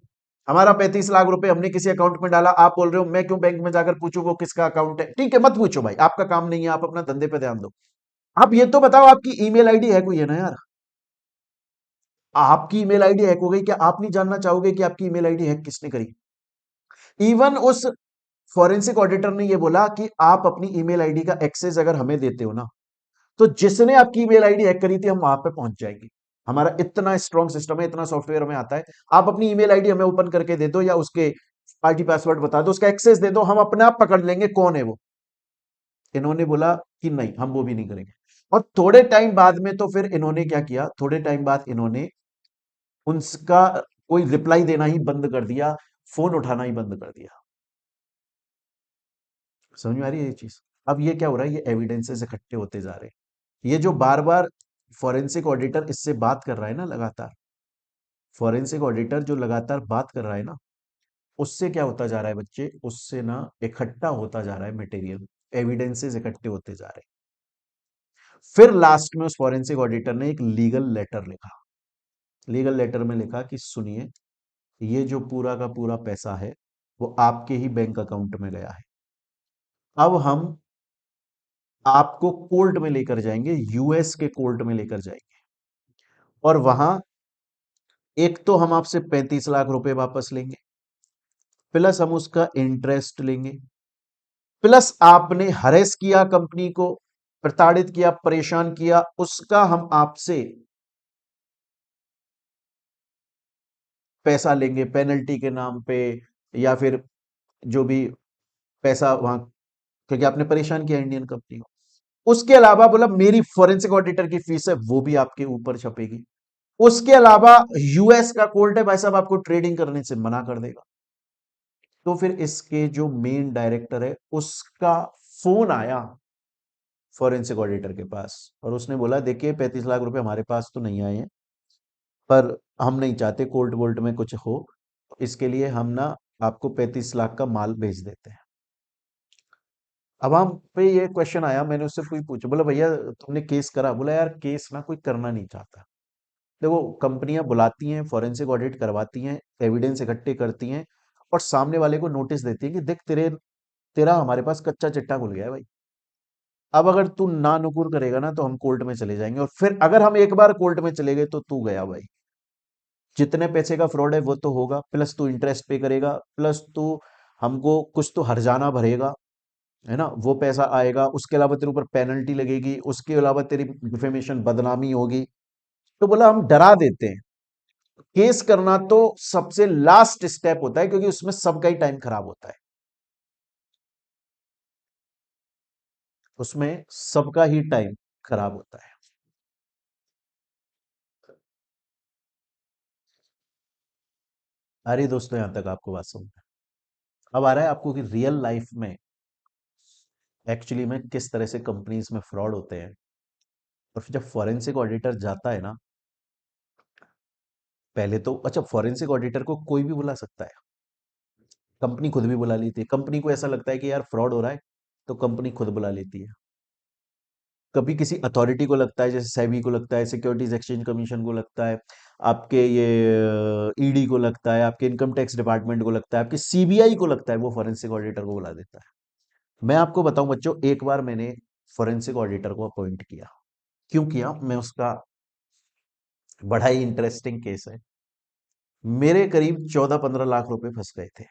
हमारा 35 लाख रुपए हमने किसी अकाउंट में डाला, आप बोल रहे हो मैं क्यों बैंक में जाकर पूछूं वो किसका अकाउंट है, ठीक है मत पूछो भाई, आपका काम नहीं है, आप अपना धंधे पे ध्यान दो। आप ये तो बताओ आपकी ईमेल आईडी हैक हुई है ना यार, आपकी ईमेल आईडी हैक हो गई, क्या आप नहीं जानना चाहोगे कि आपकी ईमेल आईडी हैक किसने करी? इवन उस फॉरेंसिक ऑडिटर ने ये बोला कि आप अपनी ईमेल आईडी का एक्सेस अगर हमें देते हो ना, तो जिसने आपकी ईमेल आईडी हैक करी थी हम वहां पे पहुंच जाएंगे, हमारा इतना स्ट्रॉन्ग सिस्टम है, इतना सॉफ्टवेयर हमें आता है, आप अपनी ईमेल आईडी हमें ओपन करके दे दो या उसके पार्टी पासवर्ड बता दो, उसका एक्सेस दे दो, हम अपने आप पकड़ लेंगे कौन है वो। इन्होंने बोला कि नहीं हम वो भी नहीं करेंगे। और थोड़े टाइम बाद में तो फिर इन्होंने क्या किया, थोड़े टाइम बाद इन्होंने उनका कोई रिप्लाई देना ही बंद कर दिया, फोन उठाना ही बंद कर दिया। समझ में आ रही है ये चीज? अब ये क्या हो रहा है, ये एविडेंसेस इकट्ठे होते जा रहे हैं, ये जो बार बार फॉरेंसिक ऑडिटर इससे बात कर रहा है ना लगातार, फॉरेंसिक ऑडिटर जो लगातार बात कर रहा है ना, उससे क्या होता जा रहा है बच्चे, उससे ना इकट्ठा होता जा रहा है मटेरियल, एविडेंसेस इकट्ठे होते जा रहे हैं। फिर लास्ट में उस फॉरेंसिक ऑडिटर ने एक लीगल लेटर लिखा, लीगल लेटर में लिखा कि सुनिए, ये जो पूरा का पूरा पैसा है वो आपके ही बैंक अकाउंट में गया है, अब हम आपको कोर्ट में लेकर जाएंगे, यूएस के कोर्ट में लेकर जाएंगे, और वहां एक तो हम आपसे 35 लाख रुपए वापस लेंगे, प्लस हम उसका इंटरेस्ट लेंगे, प्लस आपने हरेस किया कंपनी को, प्रताड़ित किया, परेशान किया, उसका हम आपसे पैसा लेंगे पेनल्टी के नाम पे, या फिर जो भी पैसा वहां, क्योंकि आपने परेशान किया इंडियन कंपनी को। उसके अलावा बोला मेरी फॉरेंसिक ऑडिटर की फीस है वो भी आपके ऊपर छपेगी, उसके अलावा यूएस का कोर्ट है भाई साहब आपको ट्रेडिंग करने से मना कर देगा। तो फिर इसके जो मेन डायरेक्टर है उसका फोन आया फॉरेंसिक ऑडिटर के पास, और उसने बोला देखिए 35 लाख रुपए हमारे पास तो नहीं आए हैं, पर हम नहीं चाहते कोर्ट वोल्ट में कुछ हो, इसके लिए हम ना आपको 35 लाख का माल भेज देते हैं। अब हम पे ये क्वेश्चन आया, मैंने उससे कोई पूछा, बोला भैया तुमने केस करा? बोला यार केस ना कोई करना नहीं चाहता। देखो कंपनियां बुलाती हैं, फॉरेंसिक ऑडिट करवाती हैं, एविडेंस इकट्ठे करती हैं, और सामने वाले को नोटिस देती है कि देख तेरा हमारे पास कच्चा चिट्टा खुल गया है भाई, अब अगर तू ना नुकुर करेगा ना तो हम कोर्ट में चले जाएंगे, और फिर अगर हम एक बार कोर्ट में चले गए तो तू गया भाई, जितने पैसे का फ्रॉड है वो तो होगा, प्लस तू इंटरेस्ट पे करेगा, प्लस तू हमको कुछ तो हर्जाना भरेगा, है ना, वो पैसा आएगा, उसके अलावा तेरे ऊपर पेनल्टी लगेगी, उसके अलावा तेरी डिफेमेशन बदनामी होगी। तो बोला हम डरा देते हैं, केस करना तो सबसे लास्ट स्टेप होता है, क्योंकि उसमें सबका ही टाइम खराब होता है, उसमें सबका ही टाइम खराब होता है। अरे दोस्तों यहां तक आपको बात समझ में अब आ रहा है आपको कि रियल लाइफ में एक्चुअली में किस तरह से कंपनीज में फ्रॉड होते हैं। और फिर जब फॉरेंसिक ऑडिटर जाता है ना, पहले तो अच्छा फॉरेंसिक ऑडिटर को कोई भी बुला सकता है, कंपनी खुद भी बुला लेती है, कंपनी को ऐसा लगता है कि यार फ्रॉड हो रहा है तो कंपनी खुद बुला लेती है। कभी किसी अथॉरिटी को लगता है, जैसे सेबी को लगता है, सिक्योरिटीज एक्सचेंज कमीशन को लगता है, आपके ये ईडी को लगता है, आपके इनकम टैक्स डिपार्टमेंट को लगता है, आपके सीबीआई को लगता है, वो फॉरेंसिक ऑडिटर को बुला देता है। मैं आपको बताऊं बच्चों, एक बार मैंने फॉरेंसिक ऑडिटर को अपॉइंट किया, क्यों किया, मैं उसका बड़ा ही इंटरेस्टिंग केस है, मेरे करीब 14-15 लाख रुपए फंस गए थे।